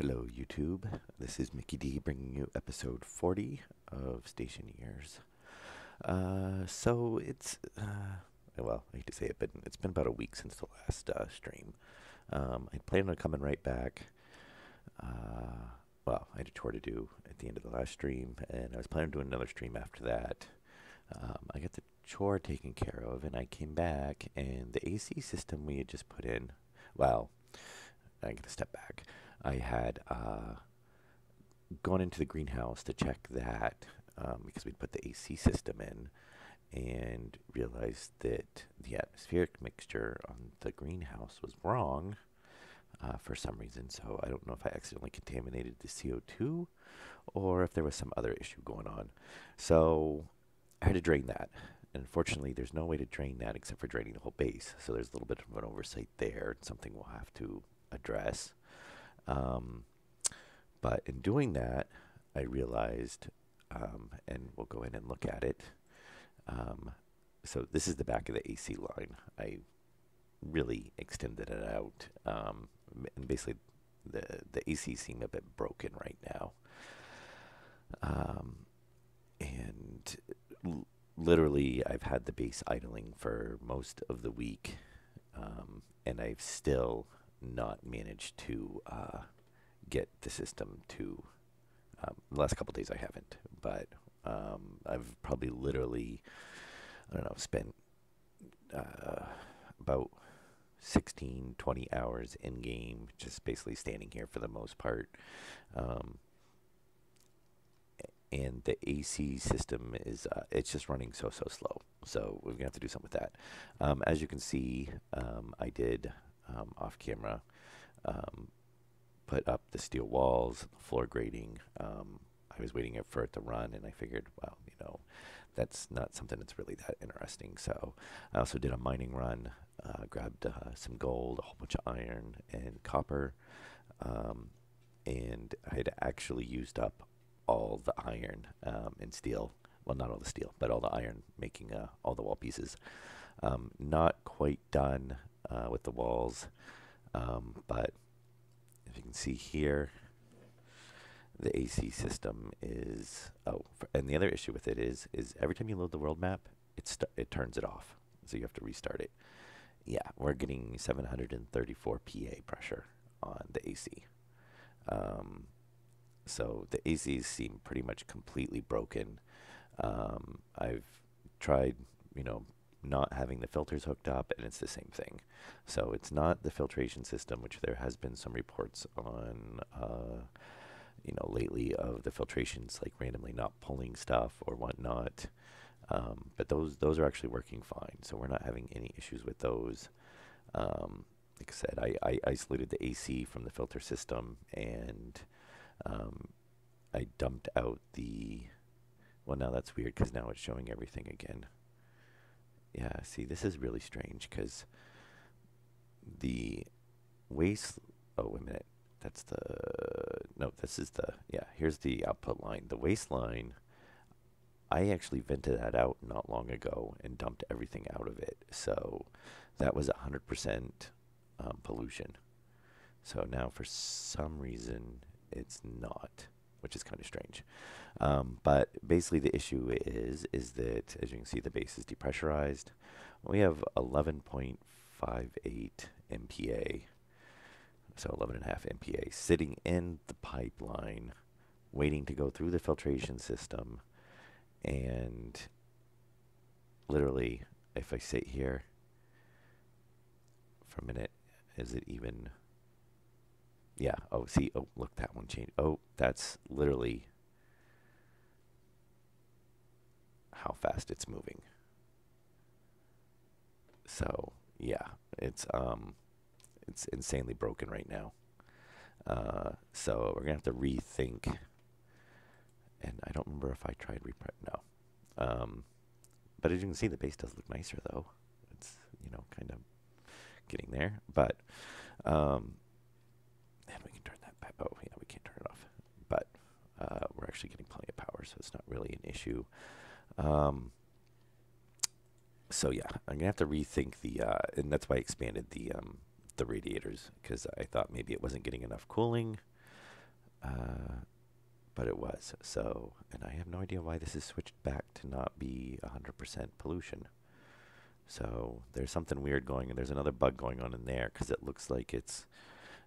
Hello, YouTube. This is Mickey D bringing you episode 40 of Stationeers. Well, I hate to say it, but it's been about a week since the last stream. I planned on coming right back. I had a chore to do at the end of the last stream, and I was planning on doing another stream after that. I got the chore taken care of, and I came back, and the AC system we had just put in, well, I got to step back. I had gone into the greenhouse to check that because we'd put the AC system in and realized that the atmospheric mixture on the greenhouse was wrong for some reason. So I don't know if I accidentally contaminated the CO2 or if there was some other issue going on. So I had to drain that. And unfortunately, there's no way to drain that except for draining the whole base. So there's a little bit of an oversight there. It's something we'll have to address. But in doing that, I realized, and we'll go ahead and look at it. So this is the back of the AC line. I really extended it out, and basically the AC seemed a bit broken right now. And literally, I've had the base idling for most of the week, and I've still not managed to get the system to. The last couple days I haven't, but I've probably literally, I don't know, spent about 16, 20 hours in game, just basically standing here for the most part. And the AC system is, it's just running so slow. So we're going to have to do something with that. As you can see, I did off camera put up the steel walls, floor grating. I was waiting for it to run, and I figured, well, that's not something that's really that interesting. So I also did a mining run, grabbed some gold, a whole bunch of iron and copper, and I had actually used up all the iron and steel. Well, not all the steel, but all the iron, making all the wall pieces. Not quite done with the walls, but if you can see here, the AC system is, and the other issue with it is every time you load the world map, it turns it off. So you have to restart it. Yeah, we're getting 734 PA pressure on the AC. So the ACs seem pretty much completely broken. I've tried, not having the filters hooked up, and it's the same thing. So it's not the filtration system, which there has been some reports on, lately of the filtrations like randomly not pulling stuff or whatnot. But those are actually working fine, so we're not having any issues with those. Like I said, I isolated the AC from the filter system, and I dumped out the. Well, now that's weird because now it's showing everything again. Yeah, see, this is really strange because the waste. Oh, wait a minute. That's the. No, this is the. Yeah, here's the output line. The waste line, I actually vented that out not long ago and dumped everything out of it. So that was 100% pollution. So now for some reason it's not, which is kind of strange. But basically the issue is that, as you can see, the base is depressurized. We have 11.58 MPa, so 11.5 MPa, sitting in the pipeline, waiting to go through the filtration system. And literally, if I sit here for a minute, is it even? Yeah. Oh, see. Oh, look, that one changed. Oh, that's literally how fast it's moving. So yeah, it's insanely broken right now. So we're gonna have to rethink. And I don't remember if I tried reprep. No. But as you can see, the base does look nicer though. It's kind of getting there. But and we can turn that back. Oh yeah, we can't turn it off. But we're actually getting plenty of power, so it's not really an issue. So yeah, I'm gonna have to rethink the, and that's why I expanded the radiators, because I thought maybe it wasn't getting enough cooling. Uh, but it was. So, and I have no idea why this is switched back to not be 100% pollution. So there's something weird going, and there's another bug going on in there because it looks like it's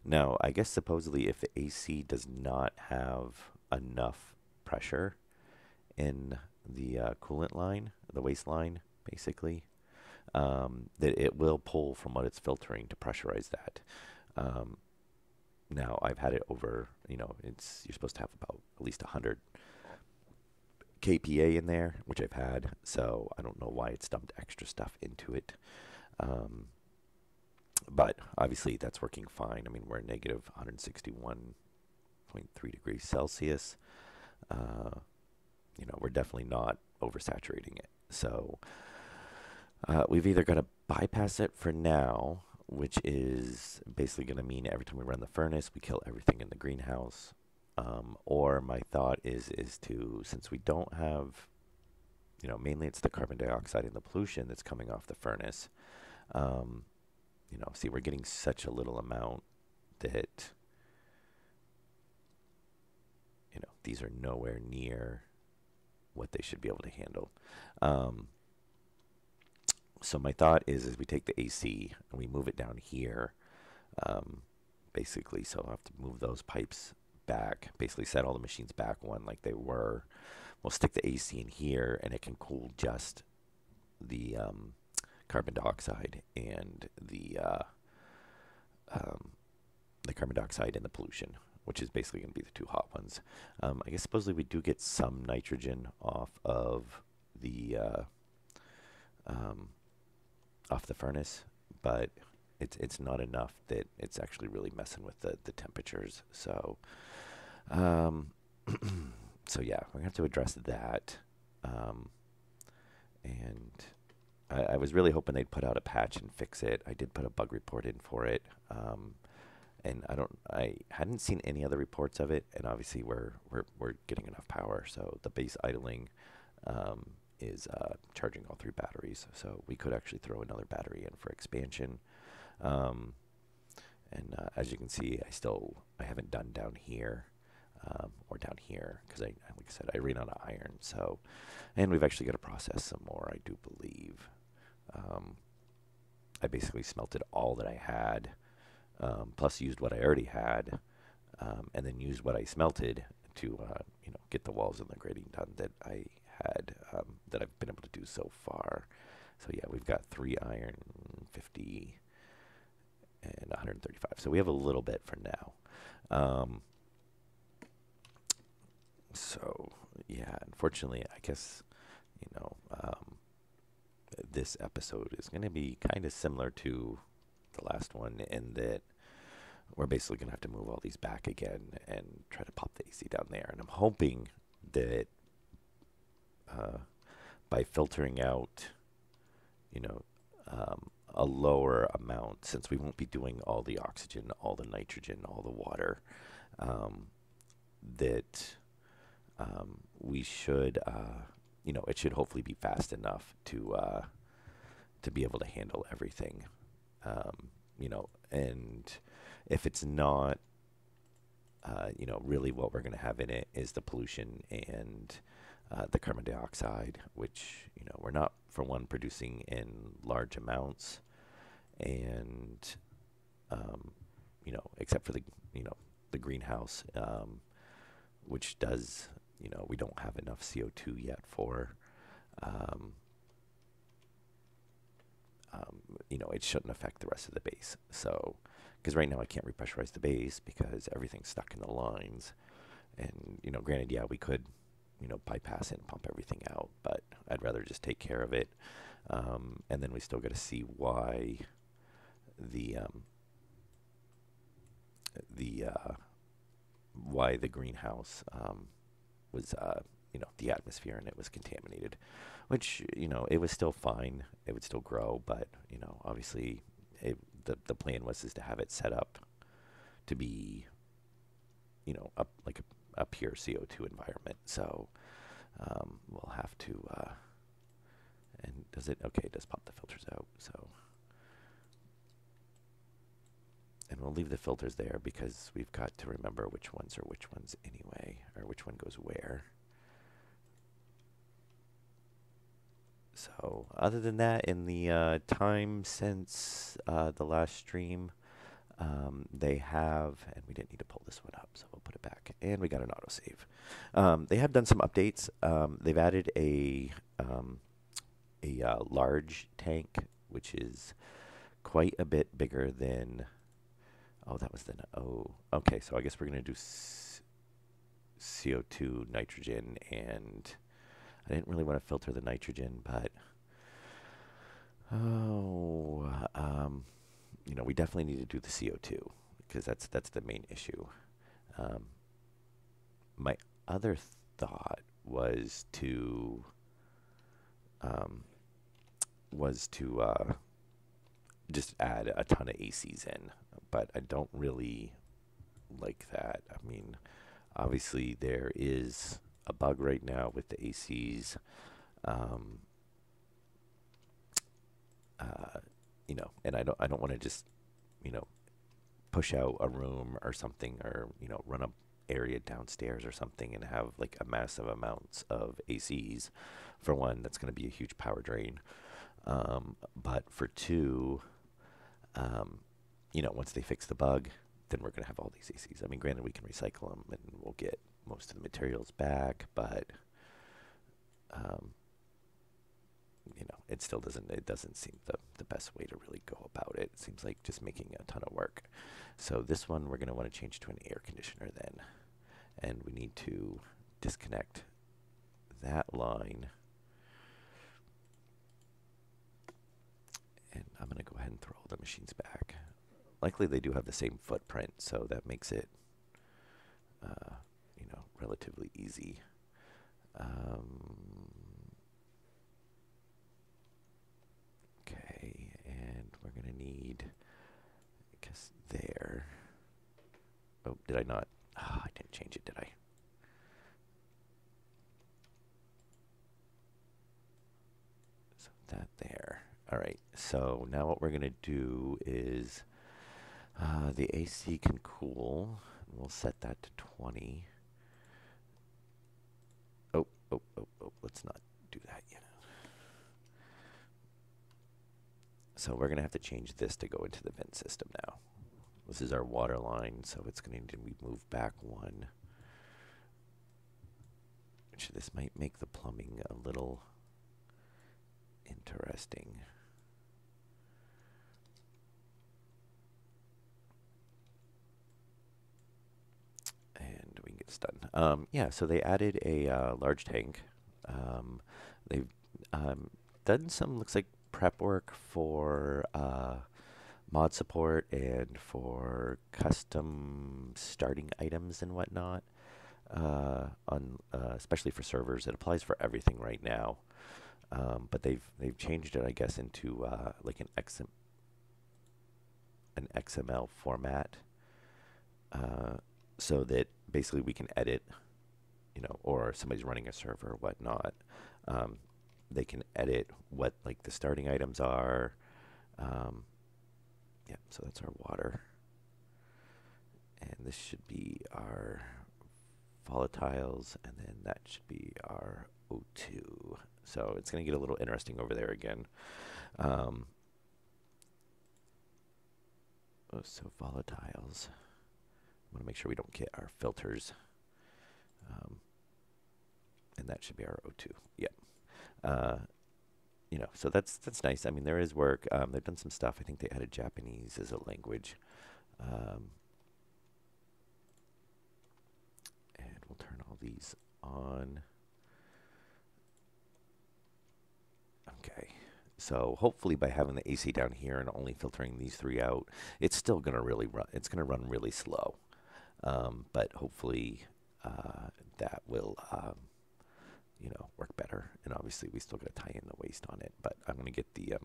now. I guess supposedly, if the AC does not have enough pressure in the coolant line, the waste line, basically, that it will pull from what it's filtering to pressurize that. Um, Now I've had it over. It's you're supposed to have about at least 100 kPa in there, which I've had. So I don't know why it's dumped extra stuff into it. Um, but obviously that's working fine. I mean, we're negative 161.3 degrees Celsius. Uh, we're definitely not oversaturating it. So we've either got to bypass it for now, which is basically going to mean every time we run the furnace, we kill everything in the greenhouse. Or my thought is to, since we don't have, mainly it's the carbon dioxide and the pollution that's coming off the furnace. Um, See, we're getting such a little amount that, these are nowhere near what they should be able to handle. Um, so my thought is we take the AC and we move it down here, um, basically. So I'll have to move those pipes back, basically set all the machines back one like they were. We'll stick the AC in here, and it can cool just the carbon dioxide and um, the carbon dioxide and the pollution, which is basically going to be the two hot ones. I guess supposedly we do get some nitrogen the uh, um, off the furnace, but it's not enough that it's actually really messing with the temperatures. So um, so yeah, we're gonna have to address that. Um, and I was really hoping they'd put out a patch and fix it. I did put a bug report in for it. And I hadn't seen any other reports of it, and obviously we're getting enough power, so the base idling is charging all three batteries, so we could actually throw another battery in for expansion. Um, and as you can see, I haven't done down here or down here because like I said, I ran out of iron. So, and we've actually got to process some more, I do believe. Um, I basically smelted all that I had, plus used what I already had, and then used what I smelted to get the walls and the grading done that I had that I've been able to do so far. So yeah, we've got 3 iron, 50, and 135. So we have a little bit for now. So yeah, unfortunately, I guess you know this episode is going to be kind of similar to the last one in that we're basically going to have to move all these back again and try to pop the AC down there. And I'm hoping that by filtering out, you know, a lower amount, since we won't be doing all the oxygen, all the nitrogen, all the water, that we should, it should hopefully be fast enough to be able to handle everything. And if it's not, really what we're going to have in it is the pollution and the carbon dioxide, which, we're not, for one, producing in large amounts. And, except for the greenhouse, which does, we don't have enough CO2 yet for, it shouldn't affect the rest of the base. So, because right now I can't repressurize the base because everything's stuck in the lines. And, granted, yeah, we could, bypass it and pump everything out, but I'd rather just take care of it. And then we still got to see why the greenhouse was, the atmosphere and it was contaminated, which, it was still fine. It would still grow, but, obviously the plan was is to have it set up to be, up like a pure CO2 environment. So we'll have to, and does it, okay, it does pop the filters out. So, and And we'll leave the filters there because we've got to remember which ones are which ones anyway, or which one goes where. So other than that, in the time since the last stream, they have, and we didn't need to pull this one up, so we'll put it back. And we got an autosave. They have done some updates. They've added a large tank, which is quite a bit bigger than. Oh, that was the. Oh, okay. So I guess we're gonna do CO2, nitrogen, and I didn't really want to filter the nitrogen, but oh, we definitely need to do the CO2 because that's the main issue. Um, my other thought um, was to just add a ton of ACs in, but I don't really like that. I mean, obviously there is a bug right now with the ACs. Um, and I don't want to just, you know, push out a room or something, or run a area downstairs or something and have like a massive amounts of ACs. For one, that's going to be a huge power drain. But for two, once they fix the bug, then we're going to have all these ACs. I mean, granted, we can recycle them and we'll get most of the materials back, but um, it doesn't seem the best way to really go about it. It seems like just making a ton of work. So this one we're going to want to change to an air conditioner then. And we need to disconnect that line. And I'm going to go ahead and throw all the machines back. Likely they do have the same footprint, so that makes it, relatively easy. Okay, and we're going to need, I guess, there. Oh, did I not? Oh, I didn't change it, did I? So that there. All right, so now what we're going to do is the AC can cool. We'll set that to 20. Oh, let's not do that yet. So we're going to have to change this to go into the vent system now. This is our water line, so it's going to be moved back one. Which this might make the plumbing a little interesting. And we can get this done. Yeah, so they added a large tank. They've done some, looks like, prep work for mod support and for custom starting items and whatnot. Especially for servers, it applies for everything right now. But they've changed it, I guess, into like an XML format, so that basically we can edit, or somebody's running a server or whatnot. They can edit what like the starting items are. Yeah, so that's our water, and this should be our volatiles, and then that should be our O2. So it's going to get a little interesting over there again. So volatiles. I want to make sure we don't get our filters. And that should be our O2. Yep. So that's nice. I mean, there is work. They've done some stuff. I think they added Japanese as a language. And we'll turn all these on. Okay. So hopefully by having the AC down here and only filtering these three out, it's still going to really run. It's going to run really slow. But hopefully that will, work better. And obviously we still got to tie in the waste on it. But I'm going to get the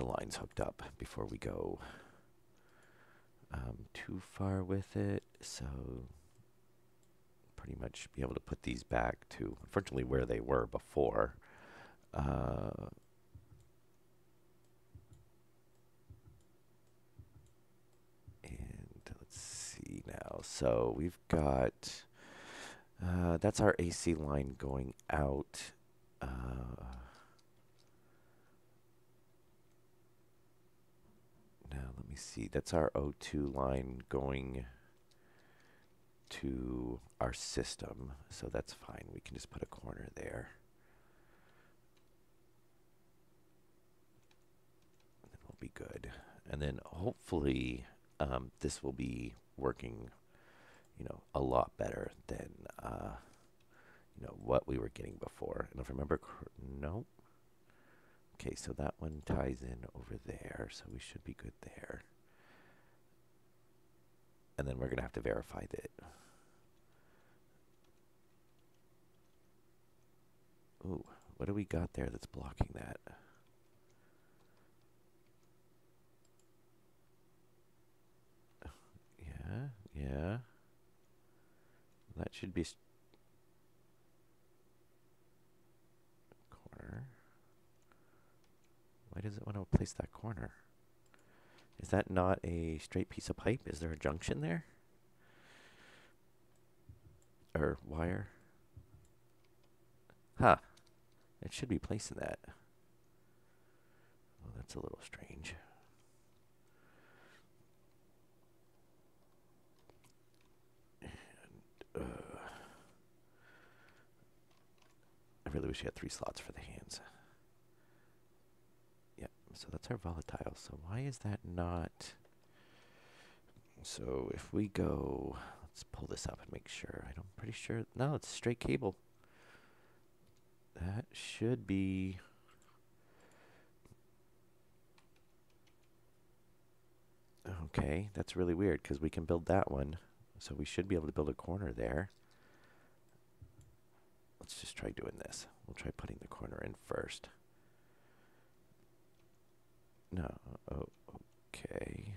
lines hooked up before we go too far with it. So pretty much be able to put these back to, unfortunately, where they were before. now. So we've got, that's our AC line going out. Now let me see. That's our O2 line going to our system. So that's fine. We can just put a corner there. And then we'll be good. And then hopefully this will be working, a lot better than, what we were getting before. And if I remember, no. Okay, so that one ties in over there, so we should be good there. And then we're going to have to verify that. Ooh, what do we got there that's blocking that? Yeah. That should be corner. Why does it want to place that corner? Is that not a straight piece of pipe? Is there a junction there? Or wire? Huh. It should be placing that. Well, that's a little strange. And, I really wish you had 3 slots for the hands. Yep, so that's our volatile. So why is that not... So if we go... Let's pull this up and make sure. I'm pretty sure... No, it's straight cable. That should be... Okay, that's really weird because we can build that one. So we should be able to build a corner there. Let's just try doing this. We'll try putting the corner in first. No. Oh, okay.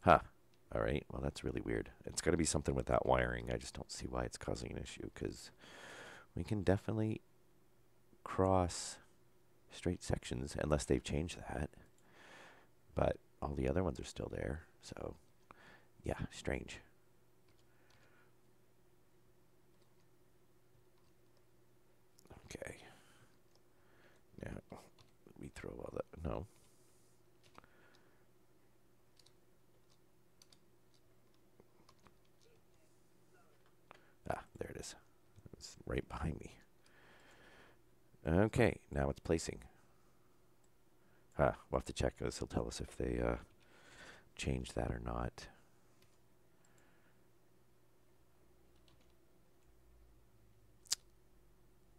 Huh. All right. Well, that's really weird. It's got to be something with that wiring. I just don't see why it's causing an issue because we can definitely cross straight sections unless they've changed that. But all the other ones are still there. So, yeah, strange. Okay. Now, we throw all that. No. Ah, there it is. It's right behind me. Okay, now it's placing. We'll have to check this. He'll tell us if they changed that or not.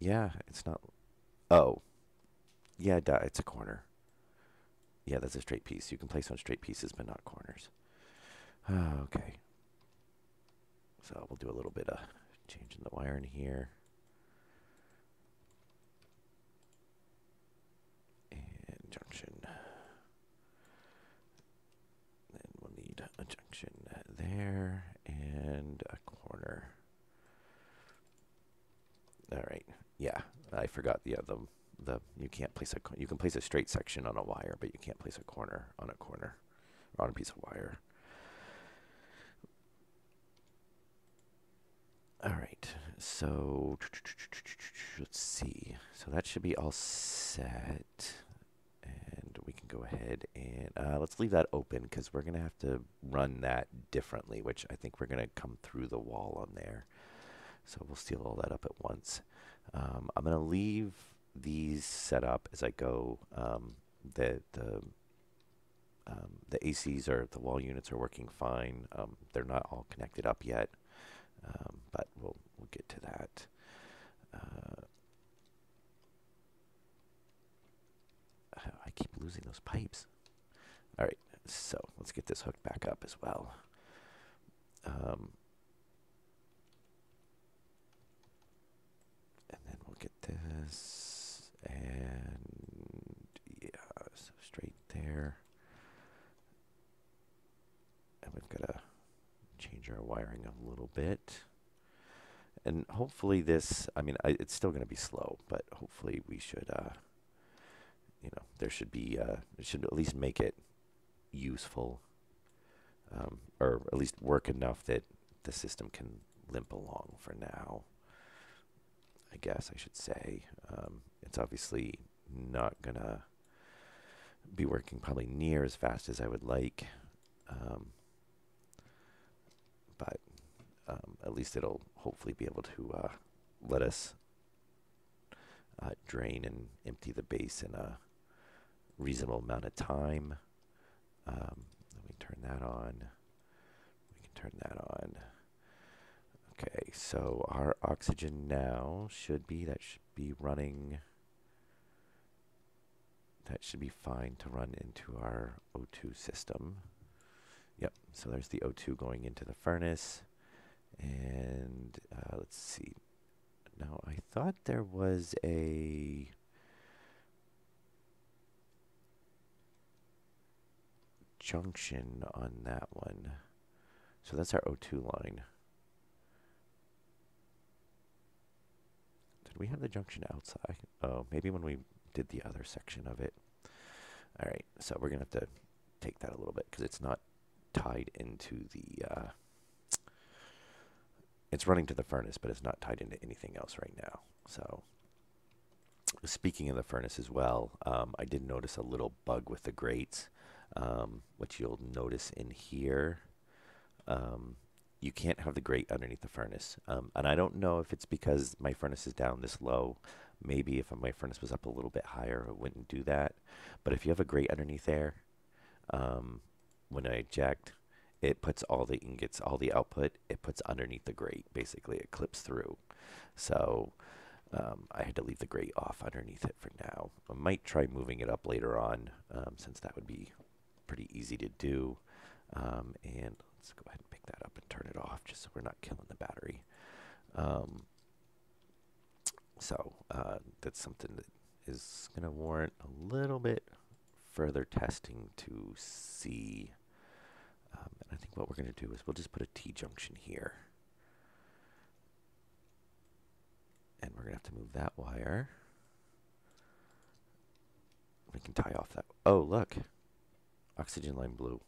Yeah, it's not... Oh. Yeah, it's a corner. Yeah, that's a straight piece. You can place on straight pieces, but not corners. Okay. So we'll do a little bit of changing the wire in here. And junction. Then we'll need a junction there and a corner. All right. Yeah, I forgot. Yeah, the you can't place you can place a straight section on a wire, but you can't place a corner on or on a piece of wire. All right, so let's see. So that should be all set. And we can go ahead and let's leave that open because we're going to have to run that differently, which I think we're going to come through the wall on there. So we'll seal all that up at once. I'm going to leave these set up as I go. The ACs or the wall units are working fine. They're not all connected up yet. But we'll get to that. I keep losing those pipes. All right, so let's get this hooked back up as well. And then we'll get this, and yeah, so straight there. And we've got to change our wiring a little bit. And hopefully this, I mean, it's still going to be slow, but hopefully we should, there should be, it should at least make it useful, or at least work enough that the system can limp along for now, I guess I should say. It's obviously not gonna be working probably near as fast as I would like, but at least it'll hopefully be able to let us drain and empty the base in a reasonable amount of time. Let me turn that on. We can turn that on. Okay, so our oxygen now should be running. That should be fine to run into our O2 system. Yep, so there's the O2 going into the furnace. And let's see. Now, I thought there was a junction on that one. So that's our O2 line. Did we have the junction outside? Oh, maybe when we did the other section of it. All right, so we're going to have to take that a little bit because it's not tied into the... it's running to the furnace, but it's not tied into anything else right now. So, speaking of the furnace as well, I did notice a little bug with the grates, which you'll notice in here. You can't have the grate underneath the furnace. And I don't know if it's because my furnace is down this low. Maybe if my furnace was up a little bit higher, it wouldn't do that. But if you have a grate underneath there, when I eject, it puts all the ingots, all the output, it puts underneath the grate. Basically, it clips through. So I had to leave the grate off underneath it for now. I might try moving it up later on, since that would be pretty easy to do. And let's go ahead and pick that up and turn it off just so we're not killing the battery. So that's something that is going to warrant a little bit further testing to see. And I think what we're going to do is we'll just put a T-junction here. And we're going to have to move that wire. We can tie off that. Oh, look. Oxygen line blue.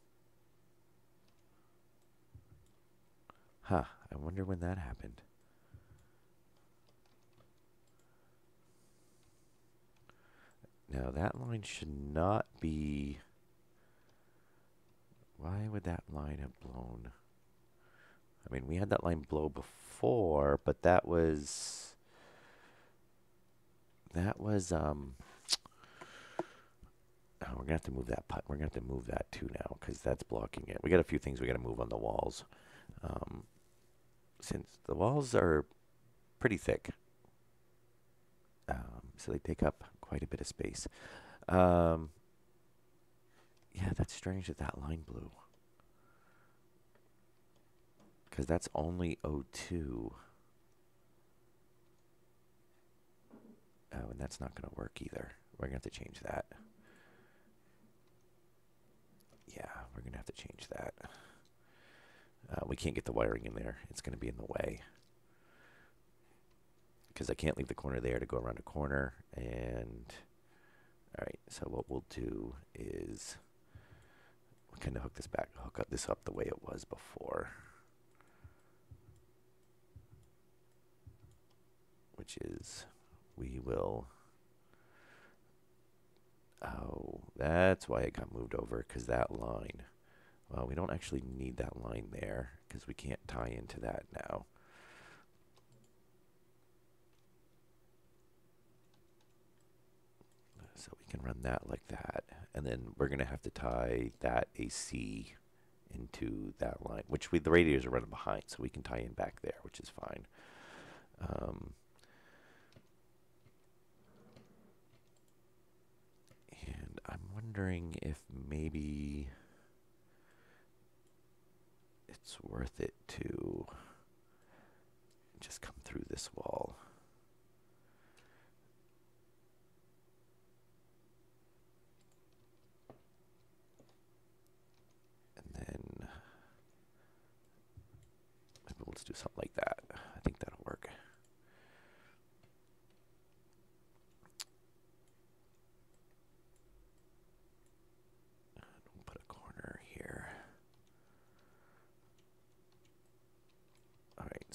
Huh. I wonder when that happened. Now, that line should not be... Why would that line have blown? I mean, we had that line blow before, but that was... Oh, we're going to have to move that we're going to have to move that too now, because that's blocking it. We got a few things we got to move on the walls. Since the walls are pretty thick, so they take up quite a bit of space. Yeah, that's strange that that line blew. Because that's only O2. Oh, and that's not going to work either. We're going to have to change that. Yeah, we're going to have to change that. We can't get the wiring in there. It's going to be in the way. Because I can't leave the corner there to go around a corner. And, all right, so what we'll do is we'll kind of hook this up the way it was before. Which is, we will... Oh, that's why it got moved over, because that line. Well, we don't actually need that line there, because we can't tie into that now. So we can run that like that. And then we're going to have to tie that AC into that line, which the radiators are running behind, so we can tie in back there, which is fine. And I'm wondering if maybe it's worth it to just come through this wall. And then maybe we'll just do something like that. I think that'll work. We'll put a corner here.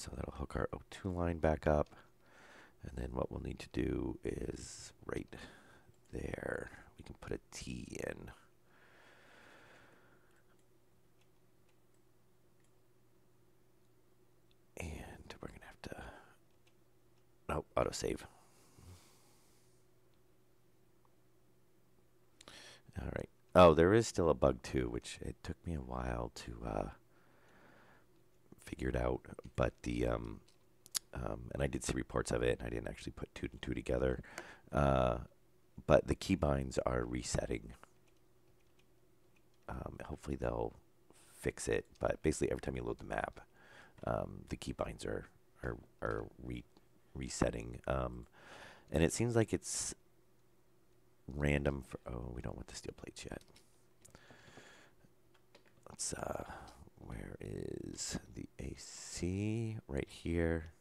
So that'll hook our O2 line back up. And then what we'll need to do is right there, we can put a T in. And we're going to have to, oh, autosave. All right. Oh, there is still a bug too, which it took me a while to figure it out. But and I did see reports of it, and I didn't actually put two and two together. But the keybinds are resetting. Hopefully they'll fix it. But basically, every time you load the map, the keybinds are resetting. And it seems like it's random. Oh, we don't want the steel plates yet. Let's. Where is the AC? Right here.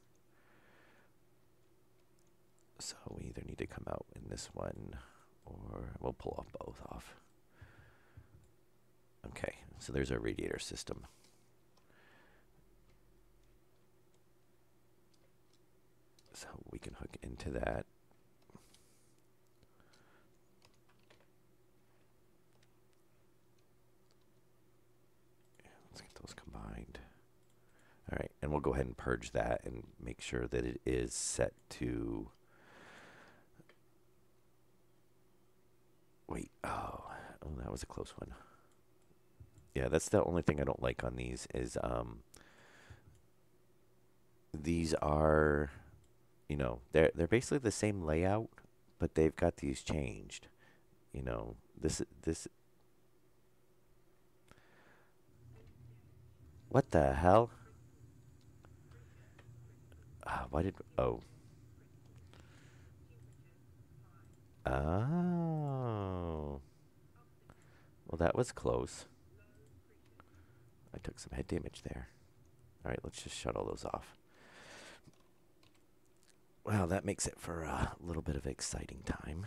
So we either need to come out in this one, or we'll pull off both off. Okay, so there's our radiator system. So we can hook into that. Let's get those combined. All right, and we'll go ahead and purge that and make sure that it is set to... Wait, oh, that was a close one. Yeah, that's the only thing I don't like on these is these are, you know, they're basically the same layout, but they've got these changed. You know, this what the hell? Why did oh oh well, that was close. I took some head damage there. All right, let's just shut all those off. Well, that makes it for a little bit of exciting time.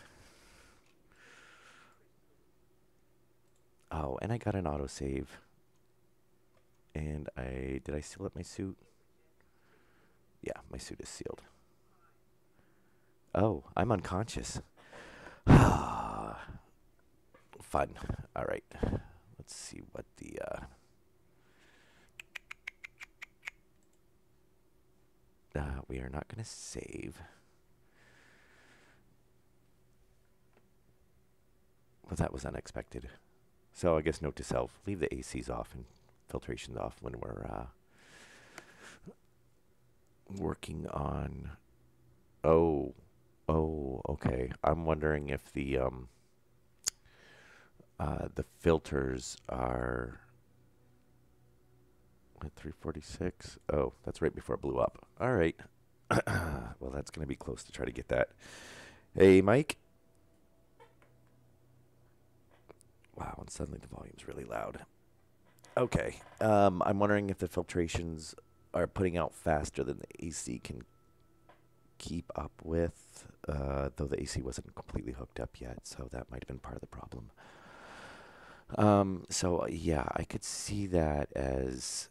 Oh, and I got an autosave. And did I seal up my suit? Yeah, my suit is sealed. Oh, I'm unconscious. Fun. All right. Let's see what the... we are not going to save. Well, that was unexpected. So I guess note to self, leave the ACs off and filtrations off when we're working on... Oh, okay. I'm wondering if the filters are at 346. Oh, that's right before it blew up. All right. Well, that's going to be close to try to get that. Hey, Mike. Wow, and suddenly the volume's really loud. Okay. I'm wondering if the filtrations are putting out faster than the AC can keep up with, though the AC wasn't completely hooked up yet, so that might have been part of the problem. So yeah, I could see that as...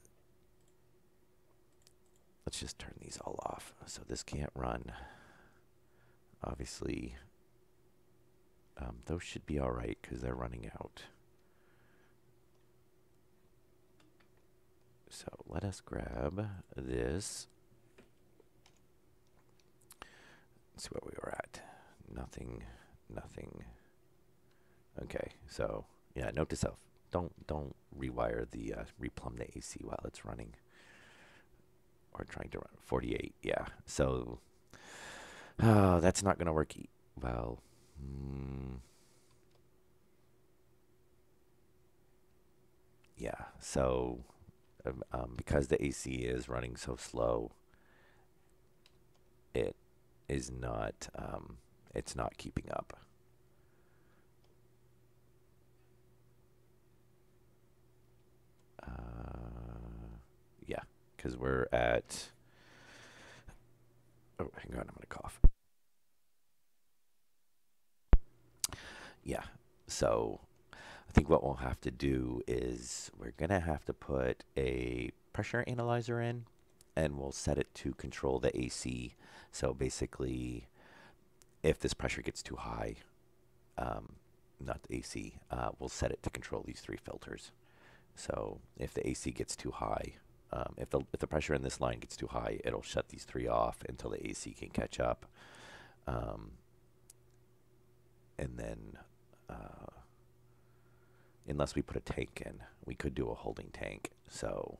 Let's just turn these all off. So this can't run. Obviously, those should be all right because they're running out. So let us grab this. Let's see what we were at. Nothing. Okay, so yeah, note to self. Don't rewire the replumb the AC while it's running. Or trying to run 48, yeah. So that's not gonna work. Well, yeah. So because the AC is running so slow, it is not. It's not keeping up. Yeah, because we're at... Oh, hang on, I'm going to cough. Yeah, so I think what we'll have to do is we're going to have to put a pressure analyzer in and we'll set it to control the AC. So basically, if this pressure gets too high, um, not the AC, we'll set it to control these three filters. So if the AC gets too high, if the pressure in this line gets too high, it'll shut these three off until the AC can catch up. Um, and then, unless we put a tank in, we could do a holding tank. So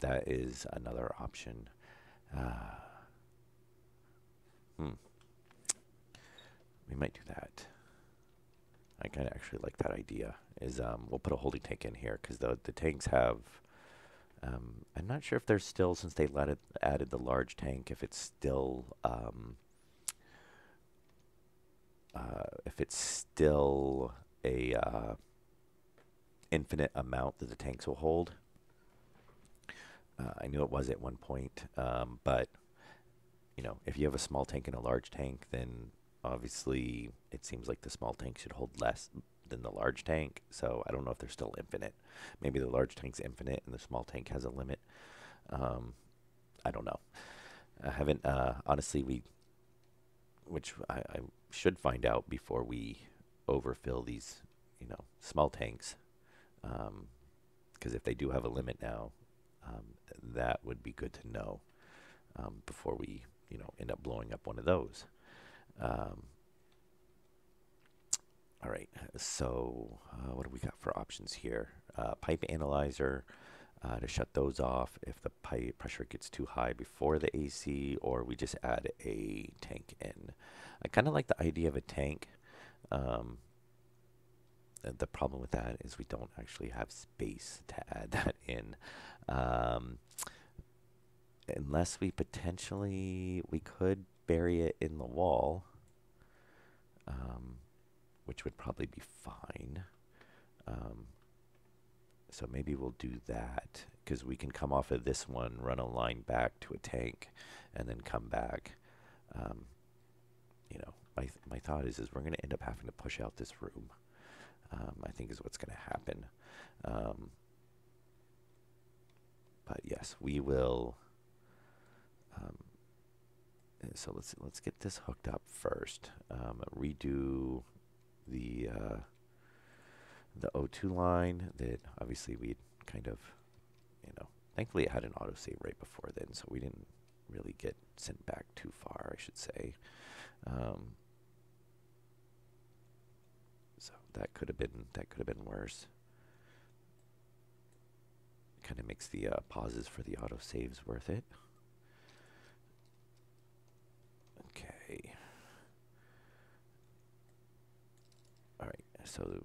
that is another option. Uh, hmm, we might do that. I kind of actually like that idea. Is we'll put a holding tank in here because the tanks have. I'm not sure if they're still, since they added the large tank, if it's still a infinite amount that the tanks will hold. I knew it was at one point, but if you have a small tank and a large tank, then obviously it seems like the small tank should hold less than the large tank. So I don't know if they're still infinite. Maybe the large tank's infinite and the small tank has a limit. I don't know. I haven't honestly. Which I should find out before we overfill these, small tanks. Because if they do have a limit now, that would be good to know before we, end up blowing up one of those. All right, so what do we got for options here? Pipe analyzer to shut those off if the pipe pressure gets too high before the AC, or we just add a tank in. I kind of like the idea of a tank. The problem with that is we don't actually have space to add that in. Unless we could bury it in the wall, which would probably be fine. So maybe we'll do that because we can come off of this one, run a line back to a tank, and then come back. My thought is we're going to end up having to push out this room. I think is what's going to happen. But yes, we will. So let's get this hooked up first. Redo the O2 line that obviously we'd kind of, thankfully it had an autosave right before then, so we didn't really get sent back too far, I should say. So that could have been worse. Kind of makes the pauses for the autosaves worth it. Okay. All right. So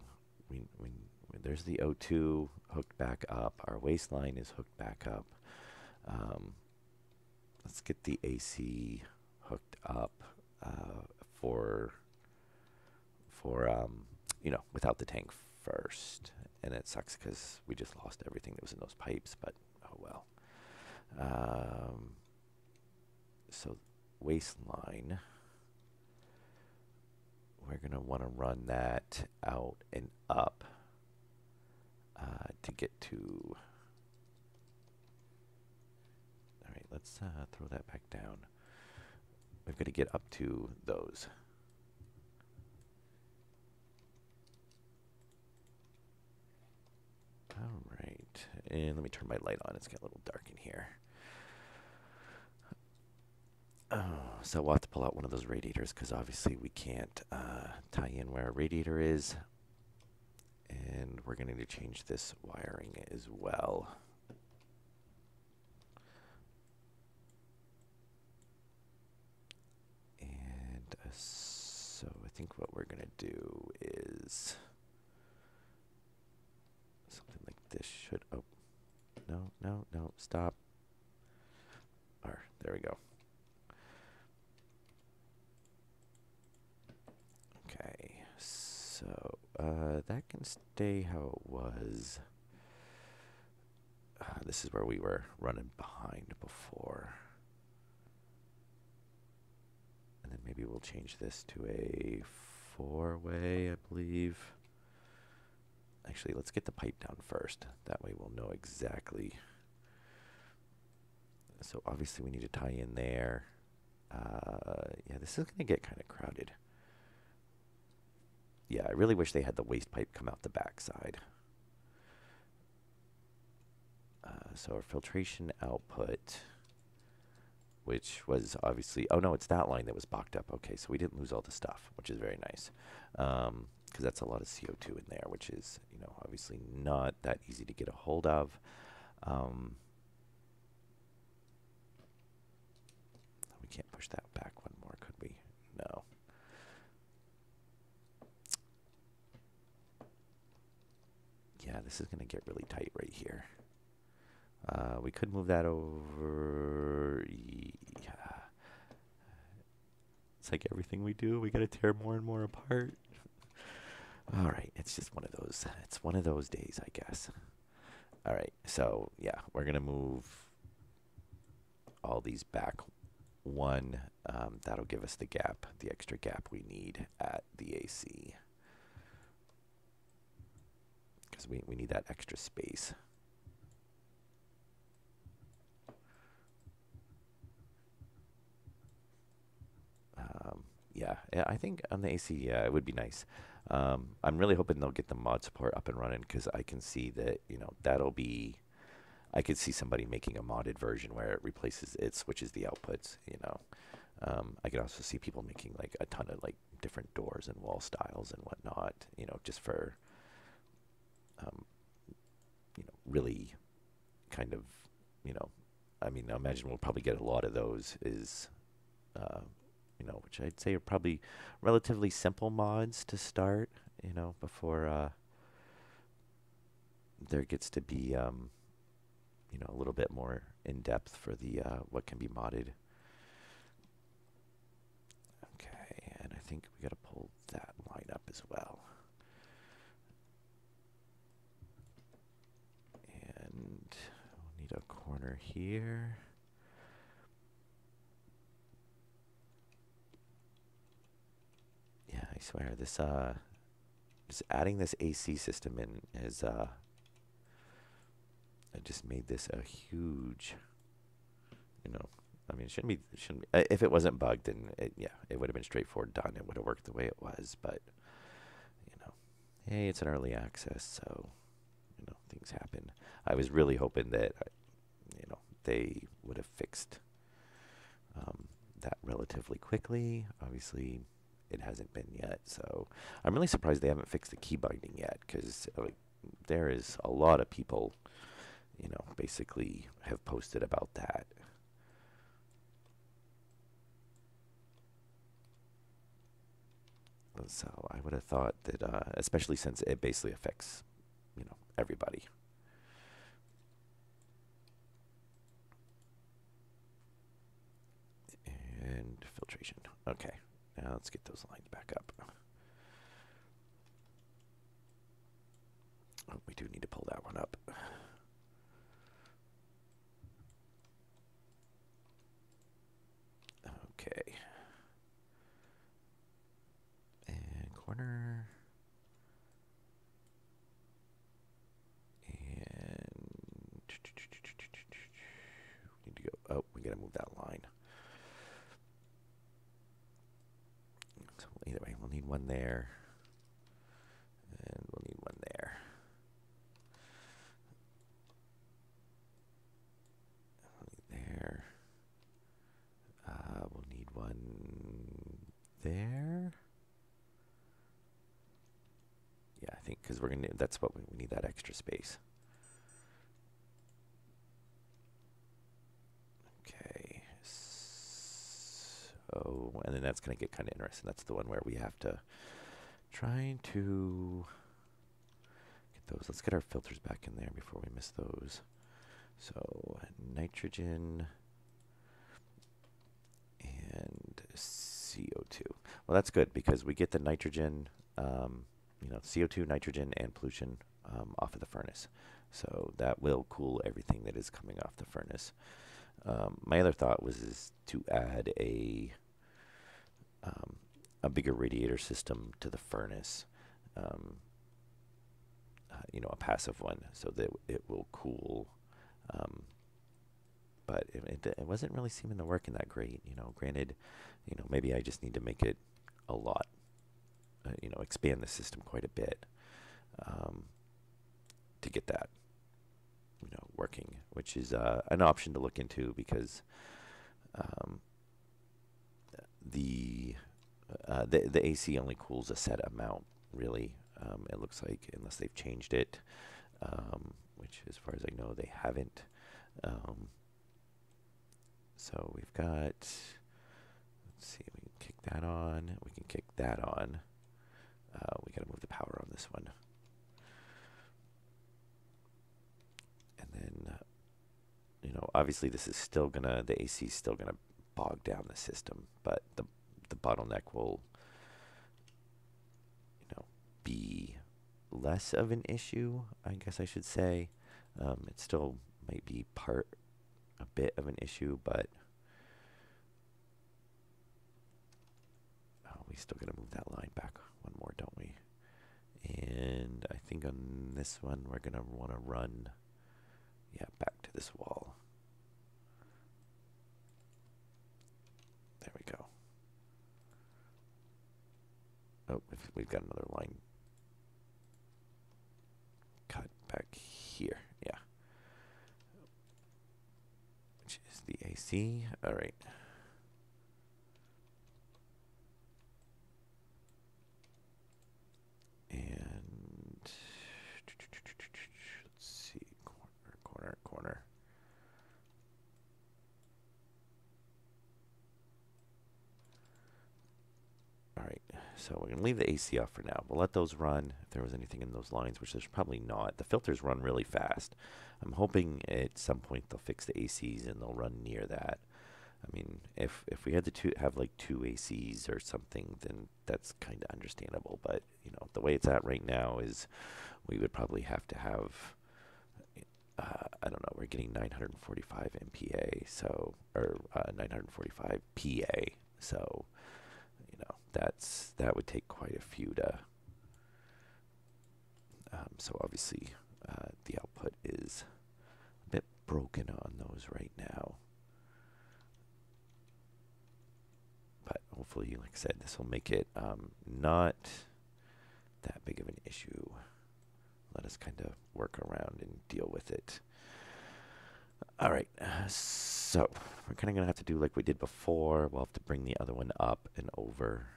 we there's the O2 hooked back up. Our waistline is hooked back up. Let's get the AC hooked up for without the tank first. And it sucks because we just lost everything that was in those pipes, but oh well. So waistline, we're going to want to run that out and up to get to. All right, let's throw that back down. We've got to get up to those. All right, and let me turn my light on. It's getting a little dark in here. So we'll have to pull out one of those radiators because obviously we can't tie in where a radiator is. And we're going to need to change this wiring as well. And so I think what we're going to do is something like this should, oh, no, stop. There we go. Okay, so that can stay how it was. This is where we were running behind before. And then maybe we'll change this to a 4-way, I believe. Actually, let's get the pipe down first. That way we'll know exactly So obviously we need to tie in there. Yeah, this is going to get kind of crowded. Yeah, I really wish they had the waste pipe come out the back side. So our filtration output, which was obviously, oh no, it's that line that was blocked up. Okay, so we didn't lose all the stuff, which is very nice. Because that's a lot of CO2 in there, which is, obviously not that easy to get a hold of. We can't push that back one more, could we? No. Yeah, this is going to get really tight right here. We could move that over. Yeah. It's like everything we do, we got to tear more and more apart. All right, it's just one of those. It's one of those days, I guess. All right, so yeah, we're going to move all these back one. That'll give us the gap, the extra gap we need at the AC. Because we need that extra space. Yeah, I think on the AC, yeah, it would be nice. I'm really hoping they'll get the mod support up and running because I can see that, that'll be, I could see somebody making a modded version where it switches the outputs, I could also see people making like a ton of like different doors and wall styles and whatnot, just for, really kind of, I mean, I imagine we'll probably get a lot of those which I'd say are probably relatively simple mods to start, before there gets to be, a little bit more in depth for the what can be modded. Okay, and I think we got to pull that line up as well. And we'll need a corner here. Yeah, I swear this just adding this AC system in is it just made this a huge, I mean, it shouldn't be, if it wasn't bugged, then it would have been straightforward done. It would have worked the way it was, but, hey, it's an early access, so, things happen. I was really hoping that, they would have fixed that relatively quickly. Obviously, it hasn't been yet, so I'm really surprised they haven't fixed the key binding yet, because there is a lot of people, basically have posted about that. So I would have thought that, especially since it basically affects, everybody. And filtration. Okay, now let's get those lines back up. Oh, we do need to pull that one up. Okay. And corner. And need to go. Oh, we gotta move that line. So either way, we'll need one there, and we'll need one there. There. We'll need one there. Yeah, I think because that's what we need, that extra space. Okay. So, and then that's going to get kind of interesting. That's the one where we have to try to get those. Let's get our filters back in there before we miss those. So, nitrogen and CO2. Well, that's good because we get the nitrogen, CO2, nitrogen, and pollution off of the furnace. So that will cool everything that is coming off the furnace. My other thought was to add a bigger radiator system to the furnace, a passive one, so that it will cool but it wasn't really seeming to working that great. Granted, maybe I just need to make it a lot, expand the system quite a bit um, to get that, working, which is an option to look into because um, the the AC only cools a set amount, really. It looks like, unless they've changed it, which, as far as I know, they haven't. Um, so we've got. Let's see. We can kick that on. We can kick that on. We got to move the power on this one, and then obviously this is still gonna. The AC is still gonna bog down the system, but the bottleneck will be less of an issue, I guess I should say. It still might be a bit of an issue, but we still got to move that line back one more, don't we? And I think on this one we're gonna want to run, back to this wall. There we go. Oh, we've got another line cut back here, which is the AC. All right. And let's see, corner. All right, so we're gonna leave the AC off for now. We'll let those run if there was anything in those lines, which there's probably not. The filters run really fast. I'm hoping at some point they'll fix the ACs and they'll run near that. I mean, if we had to have like two ACs or something, then that's kind of understandable. But the way it's at right now is we would probably have to have. I don't know. We're getting 945 MPa, or 945 PA. So that would take quite a few to. So obviously, the output is a bit broken on those right now. But hopefully, like I said, this will make it not that big of an issue. Let us kind of work around and deal with it. All right, so we're kind of going to have to do like we did before. We'll have to bring the other one up and over.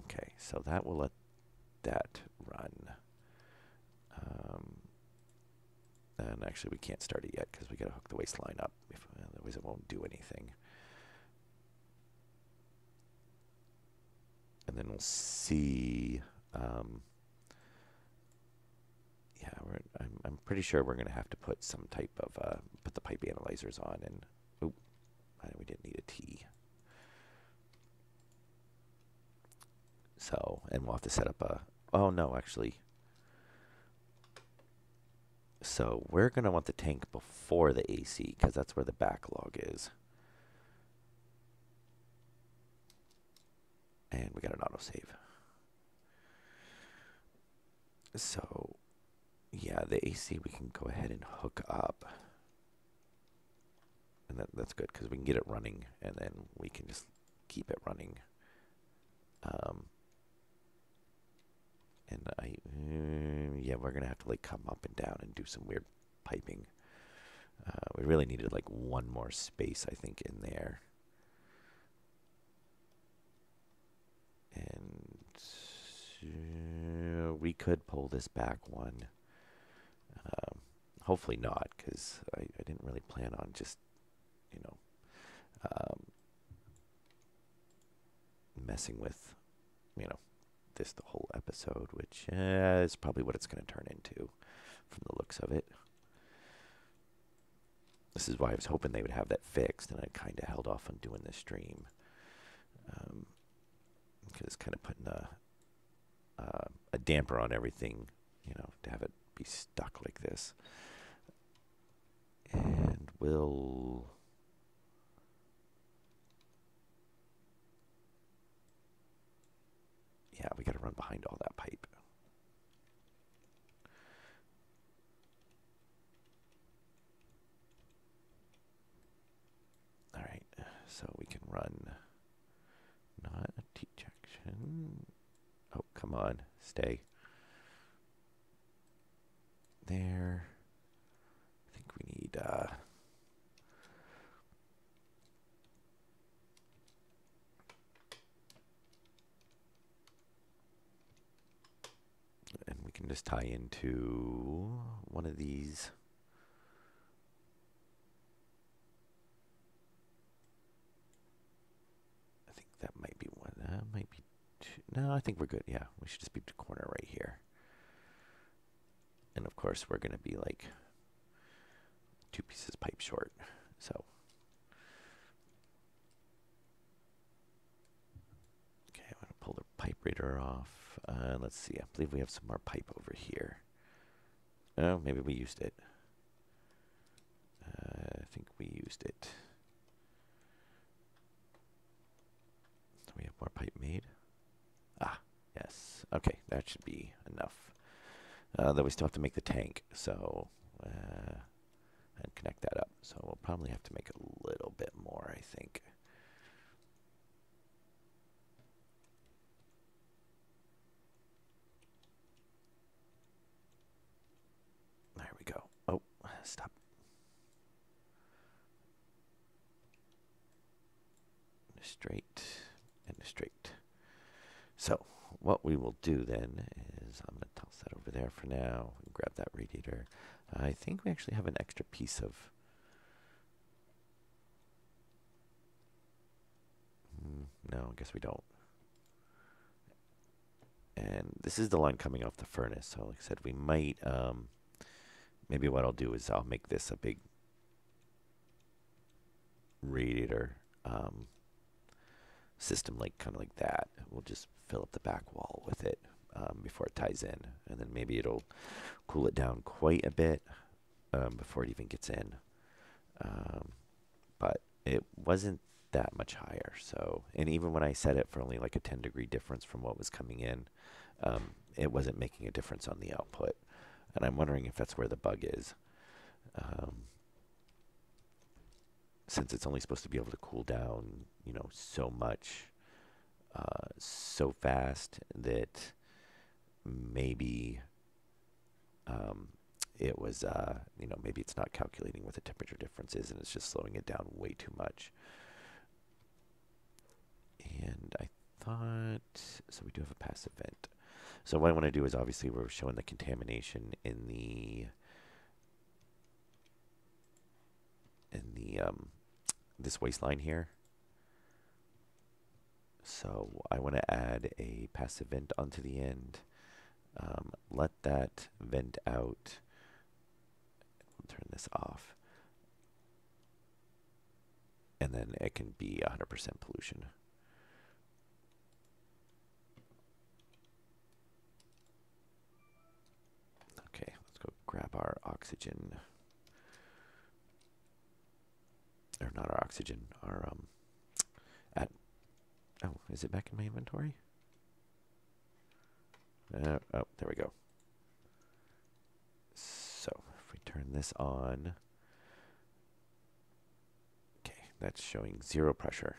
Okay, so that will let that run. And actually, we can't start it yet because we got to hook the waistline up. Otherwise, it won't do anything. And then we'll see. I'm pretty sure we're going to have to put some type of put the pipe analyzers on. And we didn't need a T. So, and we'll have to set up a. Oh no, actually. So we're going to want the tank before the AC because that's where the backlog is. And we got an autosave. So, the AC we can go ahead and hook up. And that's good because we can get it running and then we can just keep it running. And we're going to have to like come up and down and do some weird piping. We really needed like one more space, I think, in there. And we could pull this back one. Hopefully not, because I didn't really plan on just, messing with, this the whole episode, which is probably what it's going to turn into from the looks of it. This is why I was hoping they would have that fixed, and I kind of held off on doing this stream. Because it's kind of putting a damper on everything, to have it be stuck like this. And we'll. We got to run behind all that pipe. So we can run not a T-junction. Oh, come on, stay. There. I think we need, and we can just tie into one of these. I think that might be one. That might be two. No, I think we're good. Yeah, we should just be the corner right here. And of course, we're going to be like 2 pieces pipe short. So, okay, I'm going to pull the pipe reader off. Let's see. I believe we have some more pipe over here. Oh, maybe we used it. I think we used it. Do we have more pipe made? Ah, yes. Okay, that should be enough. Though we still have to make the tank, so and connect that up. So we'll probably have to make a little bit more, I think. There we go. Oh, stop. Straight and straight. So what we will do then is I'm going to toss that over there for now and grab that radiator. I think we actually have an extra piece of no, I guess we don't. And this is the line coming off the furnace. So like I said, we might, maybe what I'll do is I'll make this a big radiator system, like kind of like that. We'll just fill up the back wall with it before it ties in. And then maybe it'll cool it down quite a bit before it even gets in. But it wasn't that much higher. So, and even when I set it for only like a 10-degree difference from what was coming in, it wasn't making a difference on the output. And I'm wondering if that's where the bug is. Since it's only supposed to be able to cool down, you know, so much, so fast that maybe it was, you know, maybe it's not calculating what the temperature difference is and it's just slowing it down way too much. And I thought, so we do have a passive vent. So what I want to do is obviously we're showing the contamination in the this waistline here. So I want to add a passive vent onto the end. Let that vent out. I'll turn this off. And then it can be 100% pollution. Okay, let's go grab our oxygen. Or not our oxygen, our oh, is it back in my inventory? Oh, there we go. So if we turn this on, okay, that's showing 0 pressure.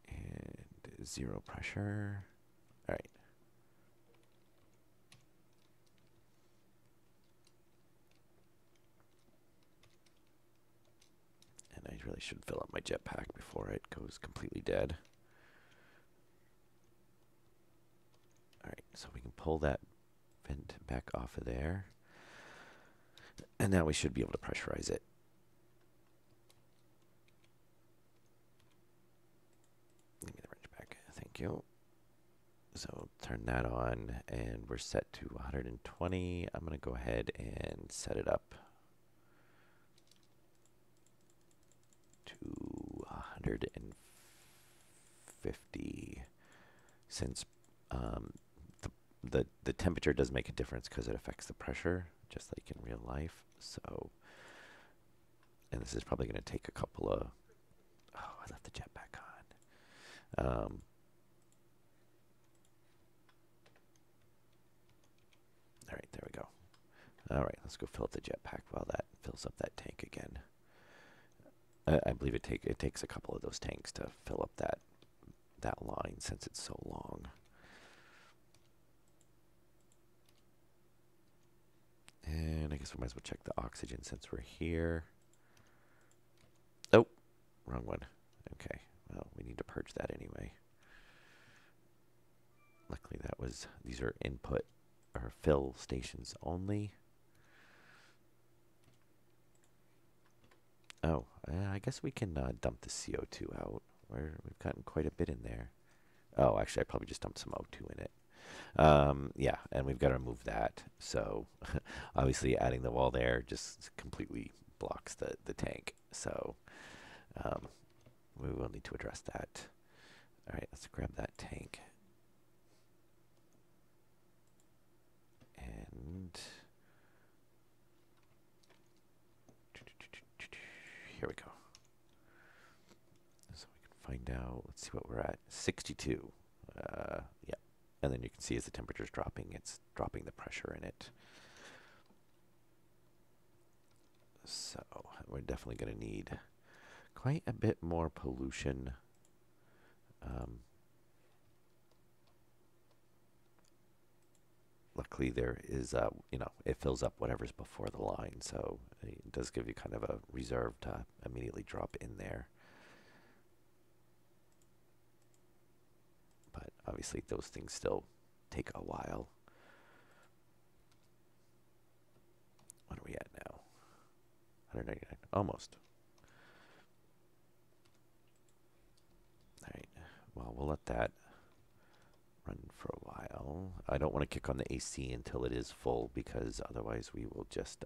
And 0 pressure. All right. And I really should fill up my jetpack before it goes completely dead. All right, so we can pull that vent back off of there. And now we should be able to pressurize it. Give me the wrench back. Thank you. So turn that on, and we're set to 120. I'm going to go ahead and set it up to 150, since the temperature does make a difference because it affects the pressure, just like in real life. So, and this is probably going to take a couple of, oh, I left the jetpack on. All right, there we go. All right, let's go fill up the jetpack while that fills up that tank again. I believe it takes a couple of those tanks to fill up that line since it's so long. And I guess we might as well check the oxygen since we're here. Oh, wrong one. Okay, well, we need to purge that anyway. Luckily these are input or fill stations only. Oh, I guess we can dump the CO2 out. We've gotten quite a bit in there. Oh, actually, I probably just dumped some O2 in it. Yeah, and we've got to remove that. So obviously adding the wall there just completely blocks the tank. So we will need to address that. All right, let's grab that tank. And here we go. So we can find out, let's see what we're at. 62. Yeah. And then you can see as the temperature's dropping, it's dropping the pressure in it. So we're definitely going to need quite a bit more pollution. Luckily there is, it fills up whatever's before the line, so it does give you kind of a reserve to immediately drop in there. But obviously those things still take a while. What are we at now? 199, almost. All right, well, we'll let that run for a while. I don't want to kick on the AC until it is full because otherwise we will just,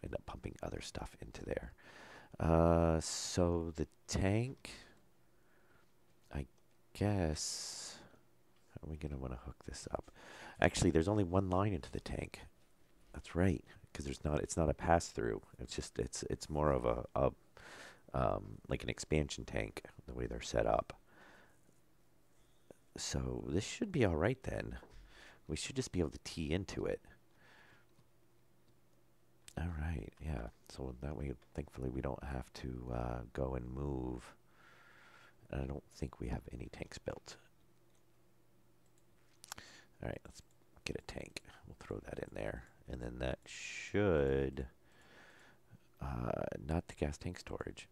end up pumping other stuff into there. So the tank, I guess, how are we going to want to hook this up? Actually, there's only one line into the tank. That's right, because it's not a pass through. It's more of a like an expansion tank the way they're set up. So this should be all right then. We should just be able to tee into it. All right, yeah. So that way, thankfully, we don't have to go and move. And I don't think we have any tanks built. All right, let's get a tank. We'll throw that in there. And then that should, not the gas tank storage.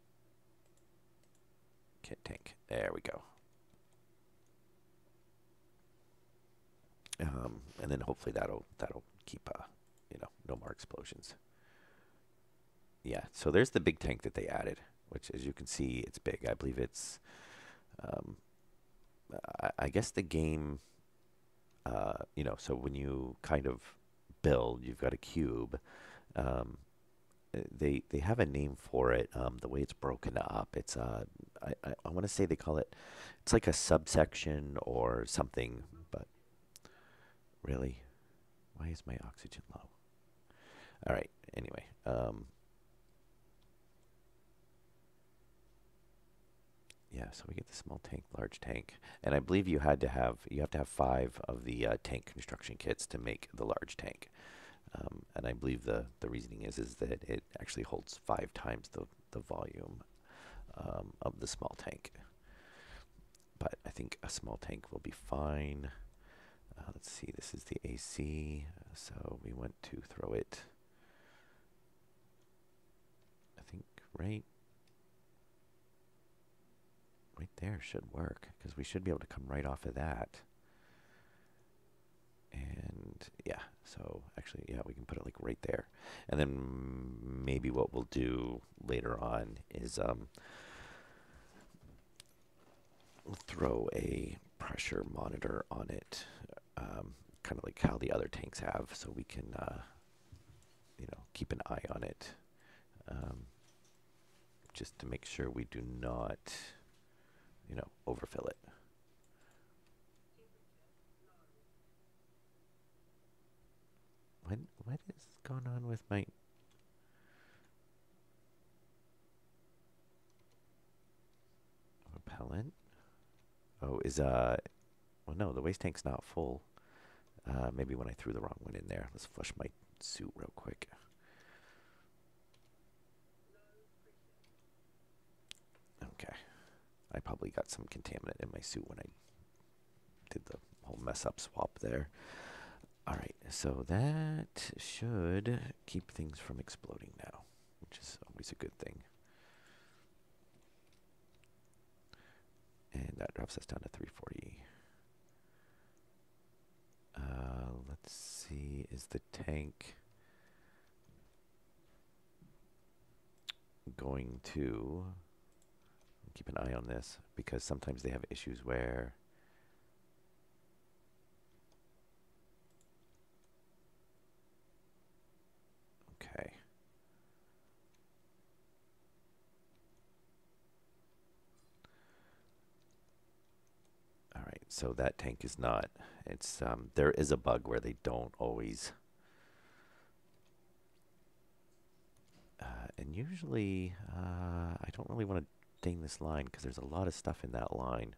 Kit tank. There we go. And then hopefully that'll keep, no more explosions. Yeah, so there's the big tank that they added, which as you can see, it's big. I believe it's, I guess the game, so when you kind of build, you've got a cube. They have a name for it. The way it's broken up, it's I want to say they call it, it's like a subsection or something. But really, why is my oxygen low? All right. Anyway, yeah. So we get the small tank, large tank, and I believe you have to have 5 of the tank construction kits to make the large tank. And I believe the reasoning is that it actually holds 5 times the volume of the small tank. But I think a small tank will be fine. Let's see, this is the AC, so we want to throw it, I think, right there should work, because we should be able to come right off of that. And yeah, so actually, yeah, we can put it like right there. And then maybe what we'll do later on is we'll throw a pressure monitor on it, kind of like how the other tanks have, so we can, keep an eye on it, just to make sure we do not, overfill it. What is going on with my propellant? Oh, well, no, the waste tank's not full. Maybe when I threw the wrong one in there. Let's flush my suit real quick. I probably got some contaminant in my suit when I did the whole mess up swap there. All right, so that should keep things from exploding now, which is always a good thing. And that drops us down to 340. Let's see, is the tank going to keep an eye on this, because sometimes they have issues where okay. All right, so that tank is not, it's there is a bug where they don't always and usually I don't really want to ding this line because there's a lot of stuff in that line.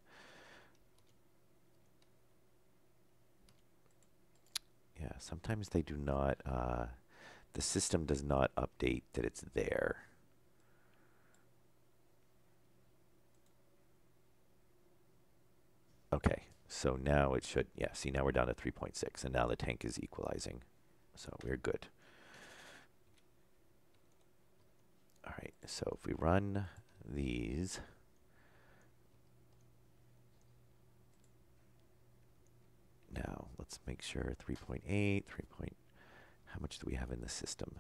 Yeah, sometimes they do not, the system does not update that it's there. Okay, so now it should, yeah, see now we're down to 3.6 and now the tank is equalizing. So we're good. All right, so if we run these, now let's make sure 3.8, 3. How much do we have in the system?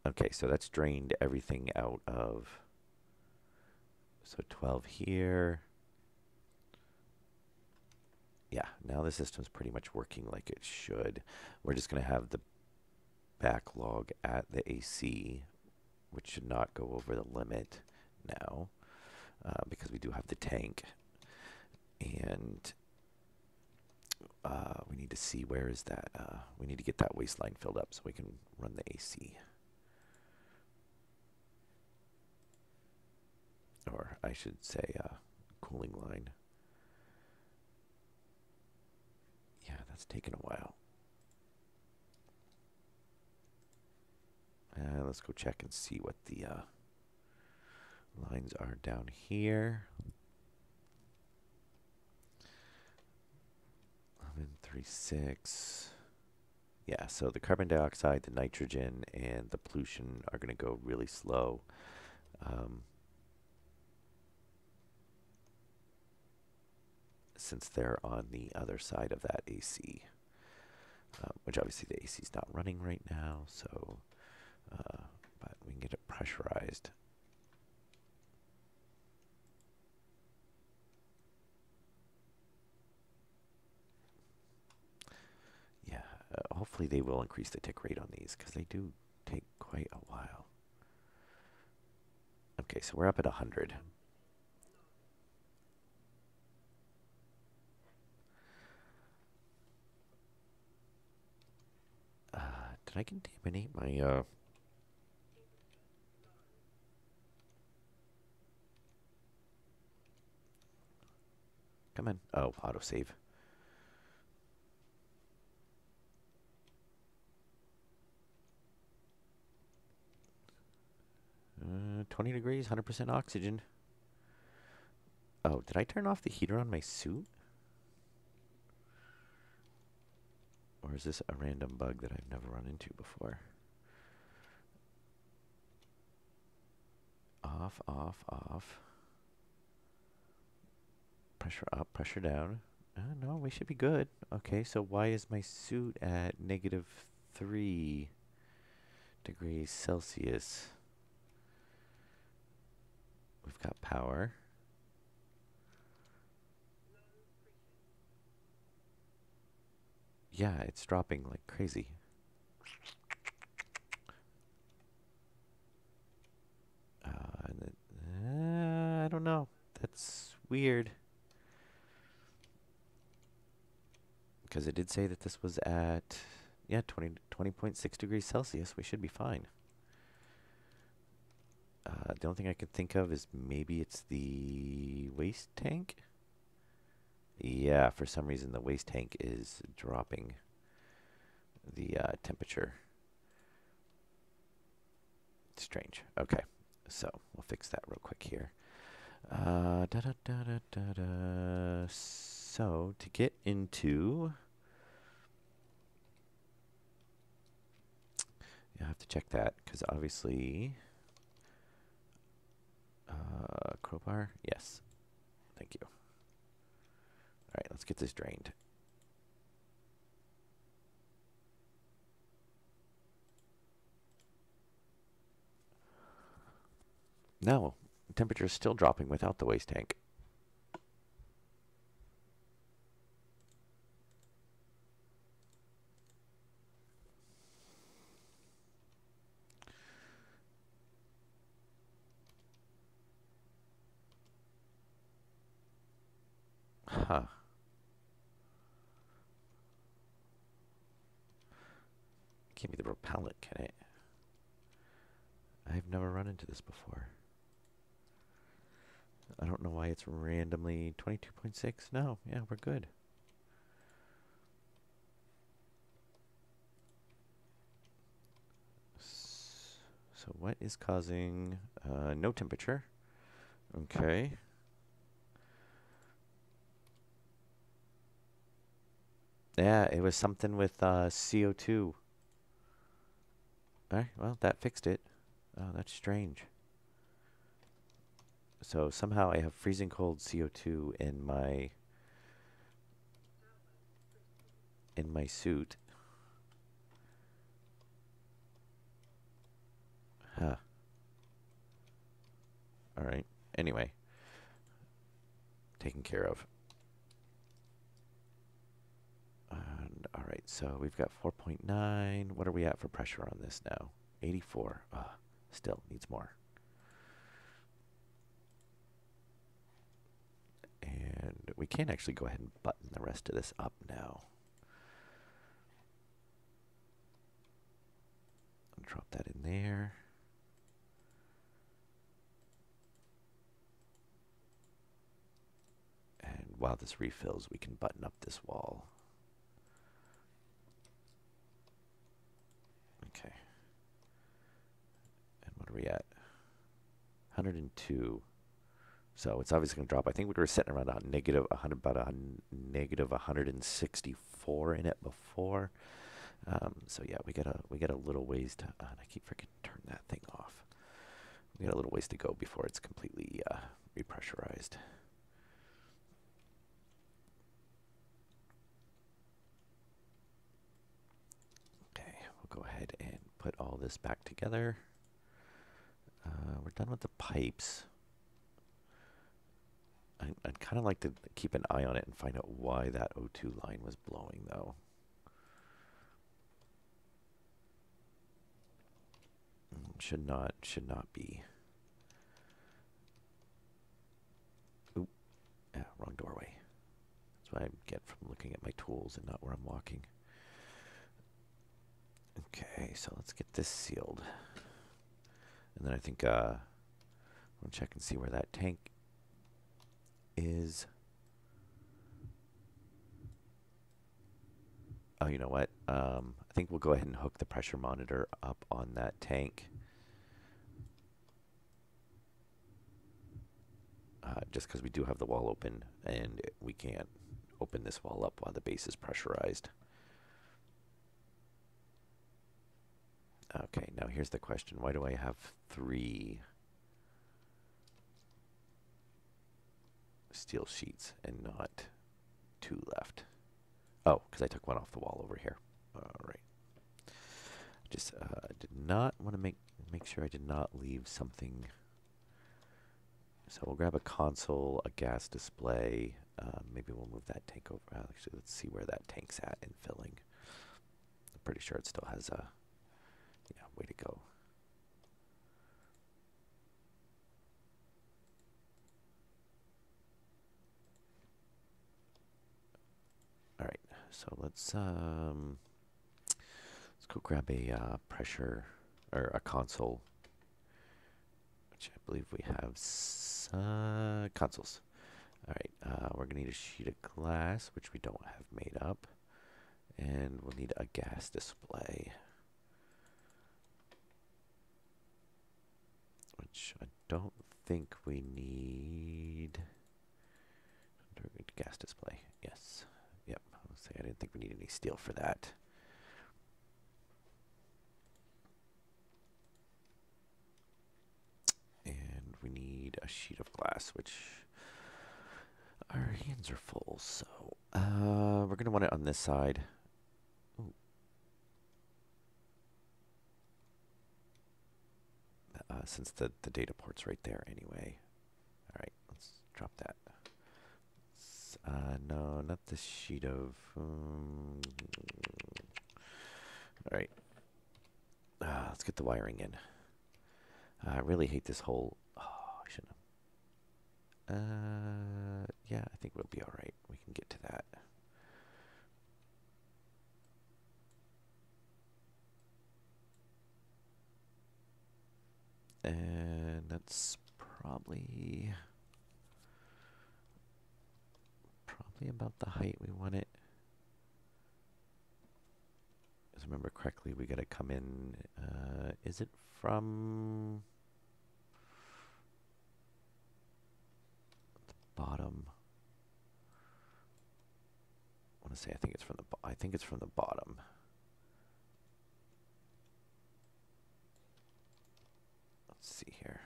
Okay, so that's drained everything out of, so 12 here. Yeah, now the system's pretty much working like it should. We're just going to have the backlog at the AC, which should not go over the limit now, because we do have the tank. And we need to see where is that. We need to get that waistline filled up so we can run the AC. Or I should say cooling line. Yeah, that's taken a while. Let's go check and see what the lines are down here. 1136. Yeah, so the carbon dioxide, the nitrogen, and the pollution are going to go really slow. Since they're on the other side of that AC, which obviously the AC is not running right now, so but we can get it pressurized. Yeah, hopefully they will increase the tick rate on these because they do take quite a while. Okay, so we're up at 100. Did I contaminate my come on. Oh, autosave. 20 degrees, 100% oxygen. Oh, did I turn off the heater on my suit? Or is this a random bug that I've never run into before? Off, off, off. Pressure up, pressure down. No, we should be good. Okay, so why is my suit at -3 degrees Celsius? We've got power. Yeah, it's dropping like crazy. I don't know. That's weird. Because it did say that this was at, yeah, 20.6 degrees Celsius. We should be fine. The only thing I could think of is maybe it's the waste tank. Yeah, for some reason the waste tank is dropping the temperature. Strange. Okay, so we'll fix that real quick here. Da, da, da, da, da, da. So to get into, you have to check that because obviously, crowbar. Yes, thank you. All right, let's get this drained. No, temperature is still dropping without the waste tank. Huh. Can't be the propellant, can it? I've never run into this before. I don't know why it's randomly 22.6. No, yeah, we're good. So what is causing no temperature? Okay. Yeah, it was something with CO2. All right, well, that fixed it. Oh, that's strange. So somehow I have freezing cold CO2 in my suit. Huh. All right. Anyway, taken care of. And all right, so we've got 4.9. What are we at for pressure on this now? 84. Still needs more. And we can actually go ahead and button the rest of this up now. I'll drop that in there. And while this refills, we can button up this wall. Okay. And what are we at? 102. So it's obviously going to drop. I think we were sitting around a negative 100, about a negative 164 in it before. So yeah, we got a little ways to. And I keep freaking turn that thing off. We got a little ways to go before it's completely repressurized. Okay, we'll go ahead and put all this back together. We're done with the pipes. I'd kind of like to keep an eye on it and find out why that O2 line was blowing, though. Should not be. Oop, yeah, wrong doorway. That's what I get from looking at my tools and not where I'm walking. Okay, so let's get this sealed. And then I think I'll check and see where that tank is. Oh, you know what? I think we'll go ahead and hook the pressure monitor up on that tank. Just because we do have the wall open and we can't open this wall up while the base is pressurized. Okay, now here's the question. Why do I have 3 steel sheets and not 2 left? Oh, because I took one off the wall over here. All right. Just did not want to make sure I did not leave something. So we'll grab a console, a gas display. Maybe we'll move that tank over. Actually, let's see where that tank's at in filling. I'm pretty sure it still has a way to go. All right, so let's go grab a pressure or a console, which I believe we have consoles. All right, we're gonna need a sheet of glass, which we don't have made up, and we'll need a gas display, which I don't think we need gas display. Yes. Yep. I'll say I didn't think we need any steel for that. And we need a sheet of glass, which our hands are full, so we're gonna want it on this side. Ooh. Since the data port's right there anyway. All right, let's drop that. No, not this sheet of. All right, let's get the wiring in. I really hate this whole. Oh, I shouldn't have. Yeah, I think we'll be all right. We can get to that. And that's probably about the height we want it. If I remember correctly, we gotta come in. Is it from the bottom? I want to say I think it's from the. I think it's from the bottom. Let's see here.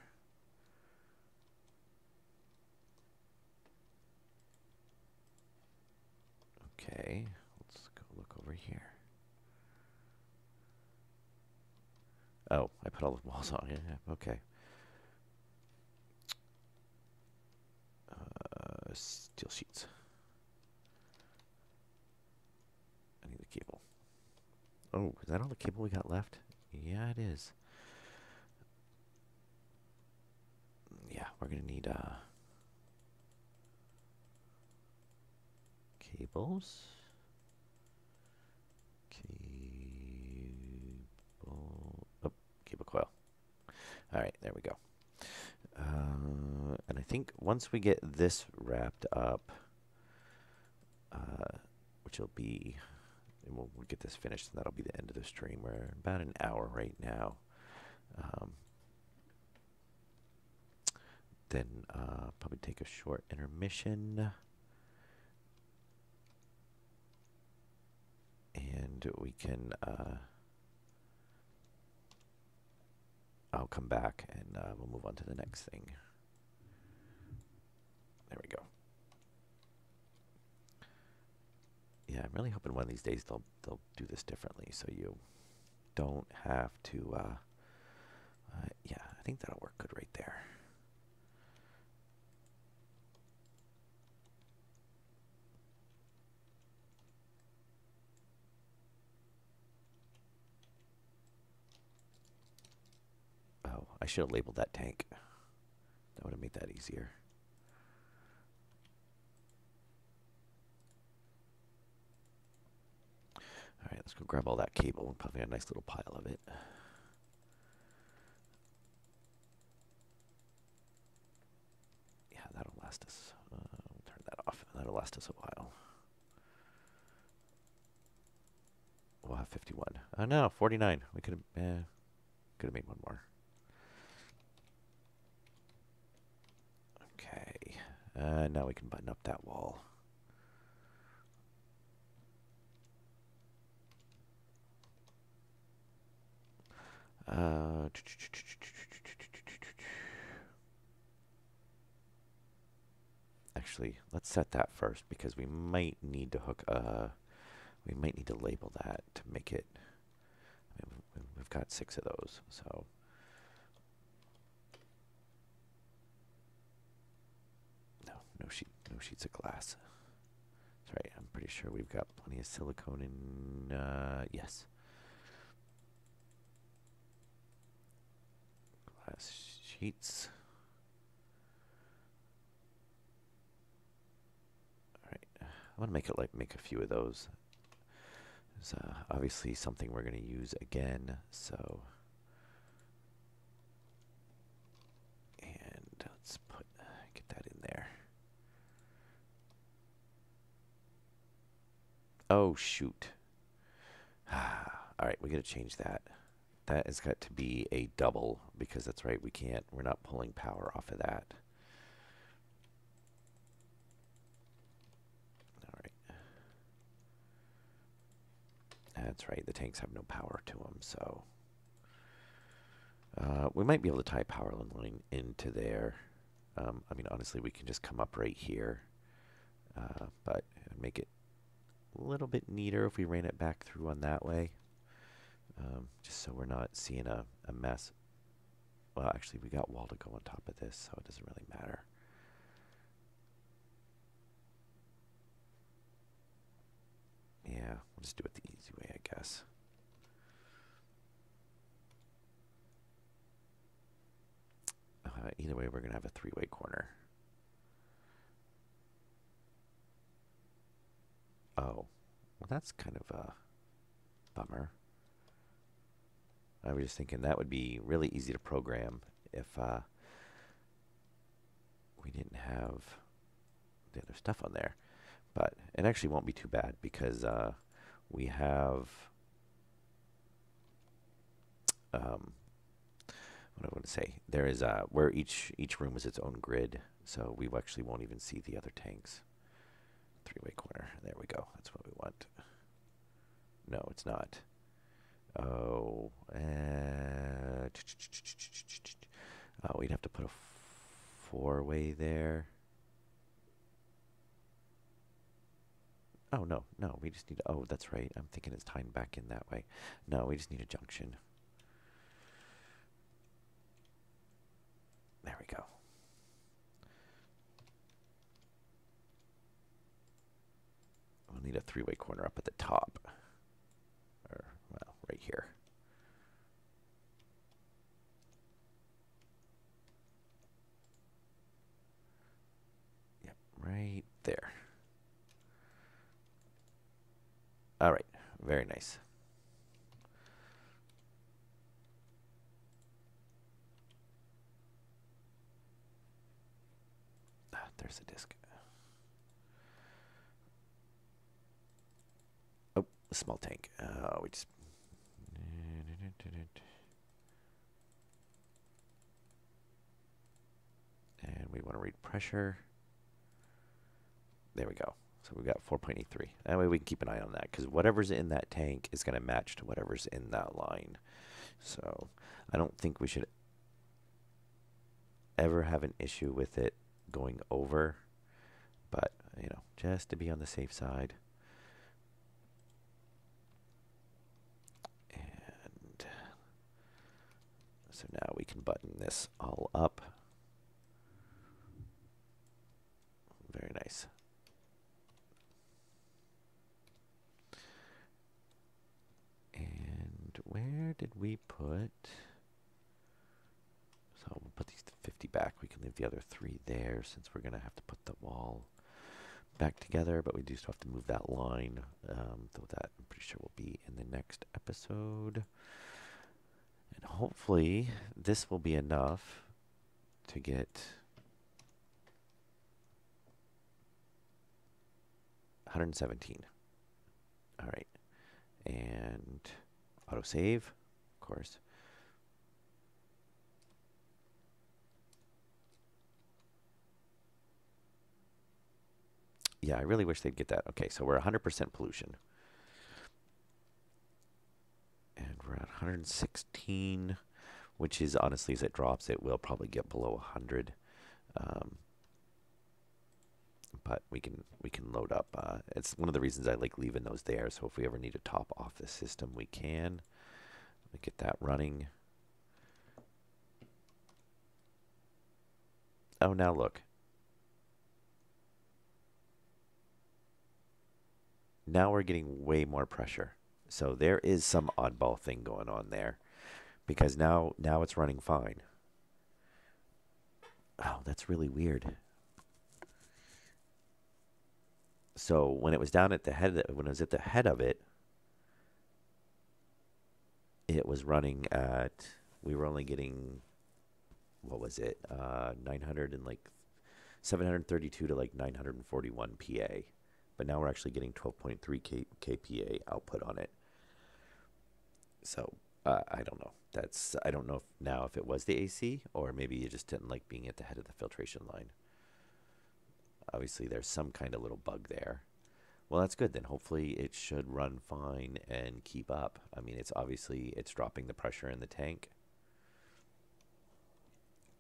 Okay, let's go look over here. Oh, I put all the walls on. Yeah, okay. Steel sheets. I need the cable. Oh, is that all the cable we got left? Yeah, it is. Yeah, we're gonna need cables. Oh, cable coil. All right, there we go. And I think once we get this wrapped up, which will be, and we'll get this finished, and that'll be the end of the stream. We're about an hour right now. Then probably take a short intermission. And we can, I'll come back and we'll move on to the next thing. There we go. Yeah, I'm really hoping one of these days they'll do this differently, so you don't have to. Yeah, I think that'll work good right there. Oh, I should have labeled that tank. That would have made that easier. All right, let's go grab all that cable. We'll probably have a nice little pile of it. Yeah, that'll last us. We'll turn that off. That'll last us a while. We'll have 51. Oh no, 49. We could have made one more. Okay. Now we can button up that wall. Actually, let's set that first because we might need to hook. We might need to label that to make it. I mean, we've got 6 of those, so. No sheets of glass. That's right. I'm pretty sure we've got plenty of silicone in. Yes. Glass sheets. All right. I want to make a few of those. There's obviously something we're going to use again, so. And let's get that in there. Oh shoot. All right, we got to change that. That has got to be a double because that's right. We're not pulling power off of that. All right. That's right. The tanks have no power to them, so we might be able to tie power line into there. I mean, honestly, we can just come up right here, but make it a little bit neater if we ran it back through on that way, just so we're not seeing a mess. Well, actually, we got wall to go on top of this, so it doesn't really matter. Yeah, we'll just do it the easy way, I guess. Either way, we're going to have a three-way corner. Oh, well, that's kind of a bummer. I was just thinking that would be really easy to program if we didn't have the other stuff on there. But it actually won't be too bad because we have what I want to say. There is where each room is its own grid, so we actually won't even see the other tanks. Three-way corner. There we go. That's what we want. No, it's not. Oh, we'd have to put a four-way there. Oh, no, we just need, oh, that's right. I'm thinking it's tying back in that way. No, we just need a junction. There we go. We'll need a three-way corner up at the top. Or, well, right here. Yep, right there. All right, very nice. There's the disc. Oh, a small tank. We just. And we want to read pressure. There we go. So we've got 4.83. That way we can keep an eye on that because whatever's in that tank is going to match to whatever's in that line. So I don't think we should ever have an issue with it going over, but you know, just to be on the safe side. And so now we can button this all up. Very nice. And where did we put? So we'll put these 50 back. We can leave the other 3 there since we're going to have to put the wall back together, but we do still have to move that line, though that I'm pretty sure will be in the next episode. And hopefully this will be enough to get 117. All right. And autosave, of course. Yeah, I really wish they'd get that. Okay, so we're 100% pollution. And we're at 116, which is honestly, as it drops, it will probably get below 100. But we can load up. It's one of the reasons I like leaving those there. So if we ever need to top off the system, we can. We get that running. Oh, now look. Now we're getting way more pressure. So there is some oddball thing going on there, because now it's running fine. Oh, that's really weird. So when it was down at the head, when it was at the head of it, it was running at. We were only getting, what was it? 900 and like 732 to like 941 PA, but now we're actually getting 12.3 kPa output on it. So I don't know. That's, I don't know if now if it was the AC or maybe you just didn't like being at the head of the filtration line. Obviously, there's some kind of little bug there. Well, that's good then. Hopefully, it should run fine and keep up. I mean, it's obviously it's dropping the pressure in the tank,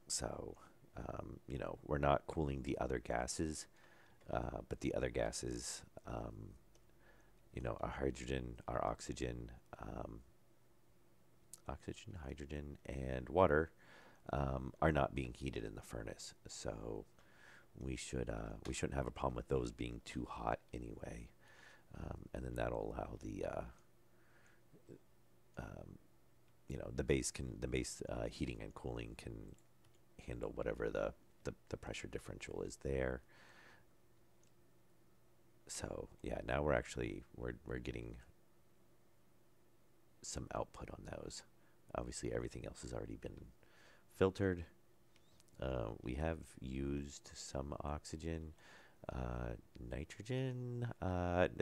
so we're not cooling the other gases, but the other gases, our hydrogen, our oxygen, hydrogen, and water are not being heated in the furnace. So we shouldn't have a problem with those being too hot anyway. And then that'll allow um, the base heating and cooling can handle whatever the pressure differential is there. So yeah, now we're getting some output on those. Obviously, everything else has already been filtered. We have used some oxygen, nitrogen.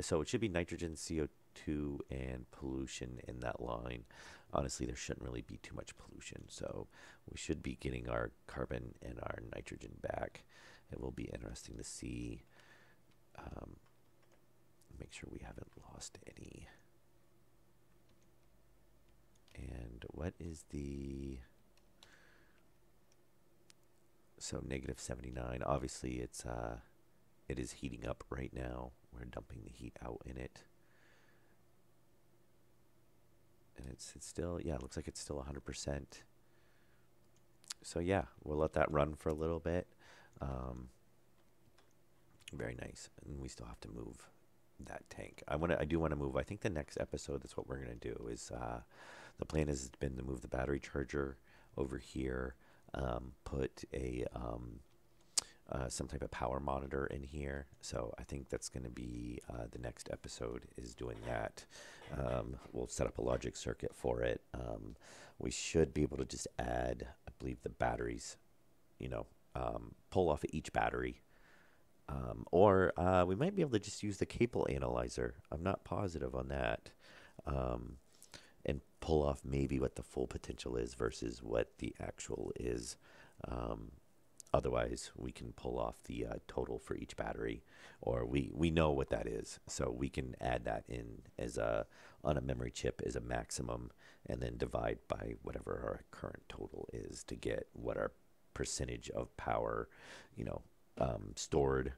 So it should be nitrogen, CO2, and pollution in that line. Honestly, there shouldn't really be too much pollution. So we should be getting our carbon and our nitrogen back. It will be interesting to see. Um, Make sure we haven't lost any. And what is the... So negative 79. Obviously, it is heating up right now. We're dumping the heat out in it. And it's still, yeah, it looks like it's still 100%. So yeah, we'll let that run for a little bit. Very nice. And we still have to move that tank. I do want to move. I think the next episode, that's what we're going to do is the plan has been to move the battery charger over here, put a some type of power monitor in here. So I think that's going to be the next episode is doing that. We'll set up a logic circuit for it. We should be able to just add, I believe, the batteries, pull off of each battery. Or we might be able to just use the cable analyzer. I'm not positive on that. And pull off maybe what the full potential is versus what the actual is. Otherwise, we can pull off the total for each battery, or we know what that is, so we can add that in as on a memory chip as a maximum, and then divide by whatever our current total is to get what our percentage of power, stored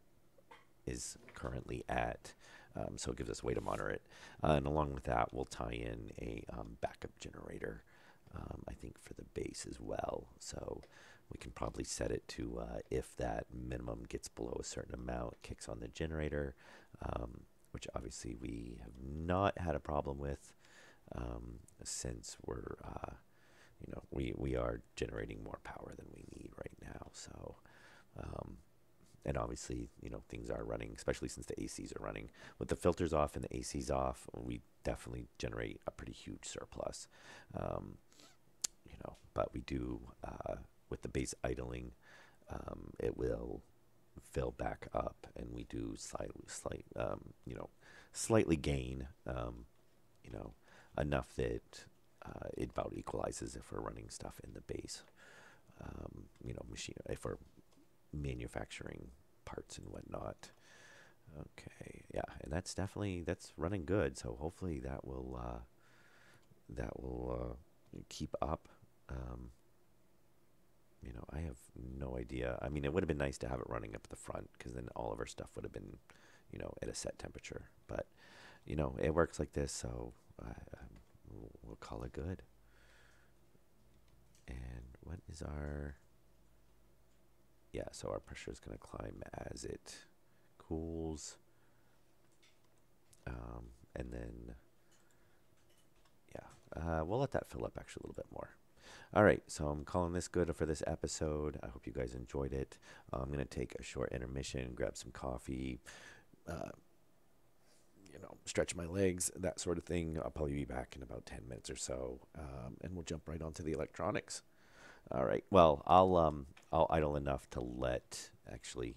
is currently at. So it gives us a way to monitor it, and along with that, we'll tie in a backup generator. I think for the base as well. So we can probably set it to if that minimum gets below a certain amount, kicks on the generator, which obviously we have not had a problem with since we are generating more power than we need right now. So, and obviously, things are running, especially since the ACs are running. With the filters off and the ACs off, we definitely generate a pretty huge surplus. But we do, with the base idling, it will fill back up, and we do slightly gain, enough that it about equalizes if we're running stuff in the base, machine, if we're manufacturing parts and whatnot. Okay, yeah, and that's running good. So hopefully that will keep up. I have no idea. I mean, it would have been nice to have it running up at the front because then all of our stuff would have been, at a set temperature. But, it works like this, so we'll call it good. And what is our... Yeah, so our pressure is going to climb as it cools. And then, yeah, we'll let that fill up actually a little bit more. All right, so I'm calling this good for this episode. I hope you guys enjoyed it. I'm going to take a short intermission, grab some coffee, stretch my legs, that sort of thing. I'll probably be back in about 10 minutes or so, and we'll jump right onto the electronics. All right, well, I'll idle enough to let actually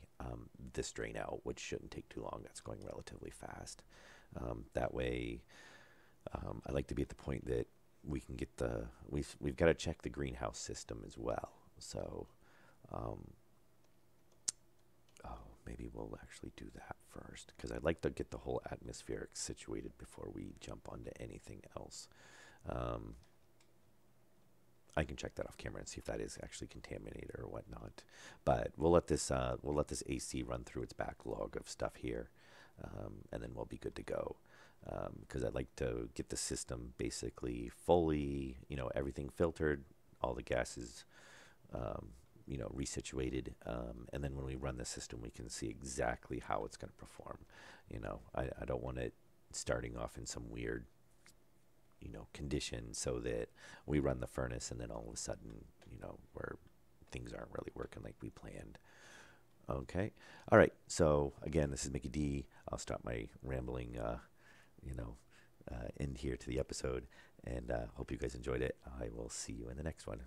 this drain out, which shouldn't take too long. That's going relatively fast. That way, I like to be at the point that we can get we've got to check the greenhouse system as well. So, um, oh, maybe we'll actually do that first because I'd like to get the whole atmospheric situated before we jump onto anything else. Um, I can check that off camera and see if that is actually contaminated or whatnot. But we'll let this AC run through its backlog of stuff here, and then we'll be good to go. Because I'd like to get the system basically fully, everything filtered, all the gases, resituated, and then when we run the system, we can see exactly how it's going to perform. I don't want it starting off in some weird condition so that we run the furnace and then all of a sudden, where things aren't really working like we planned. Okay. All right. So again, this is Mickey D. I'll stop my rambling, end here to the episode and hope you guys enjoyed it. I will see you in the next one.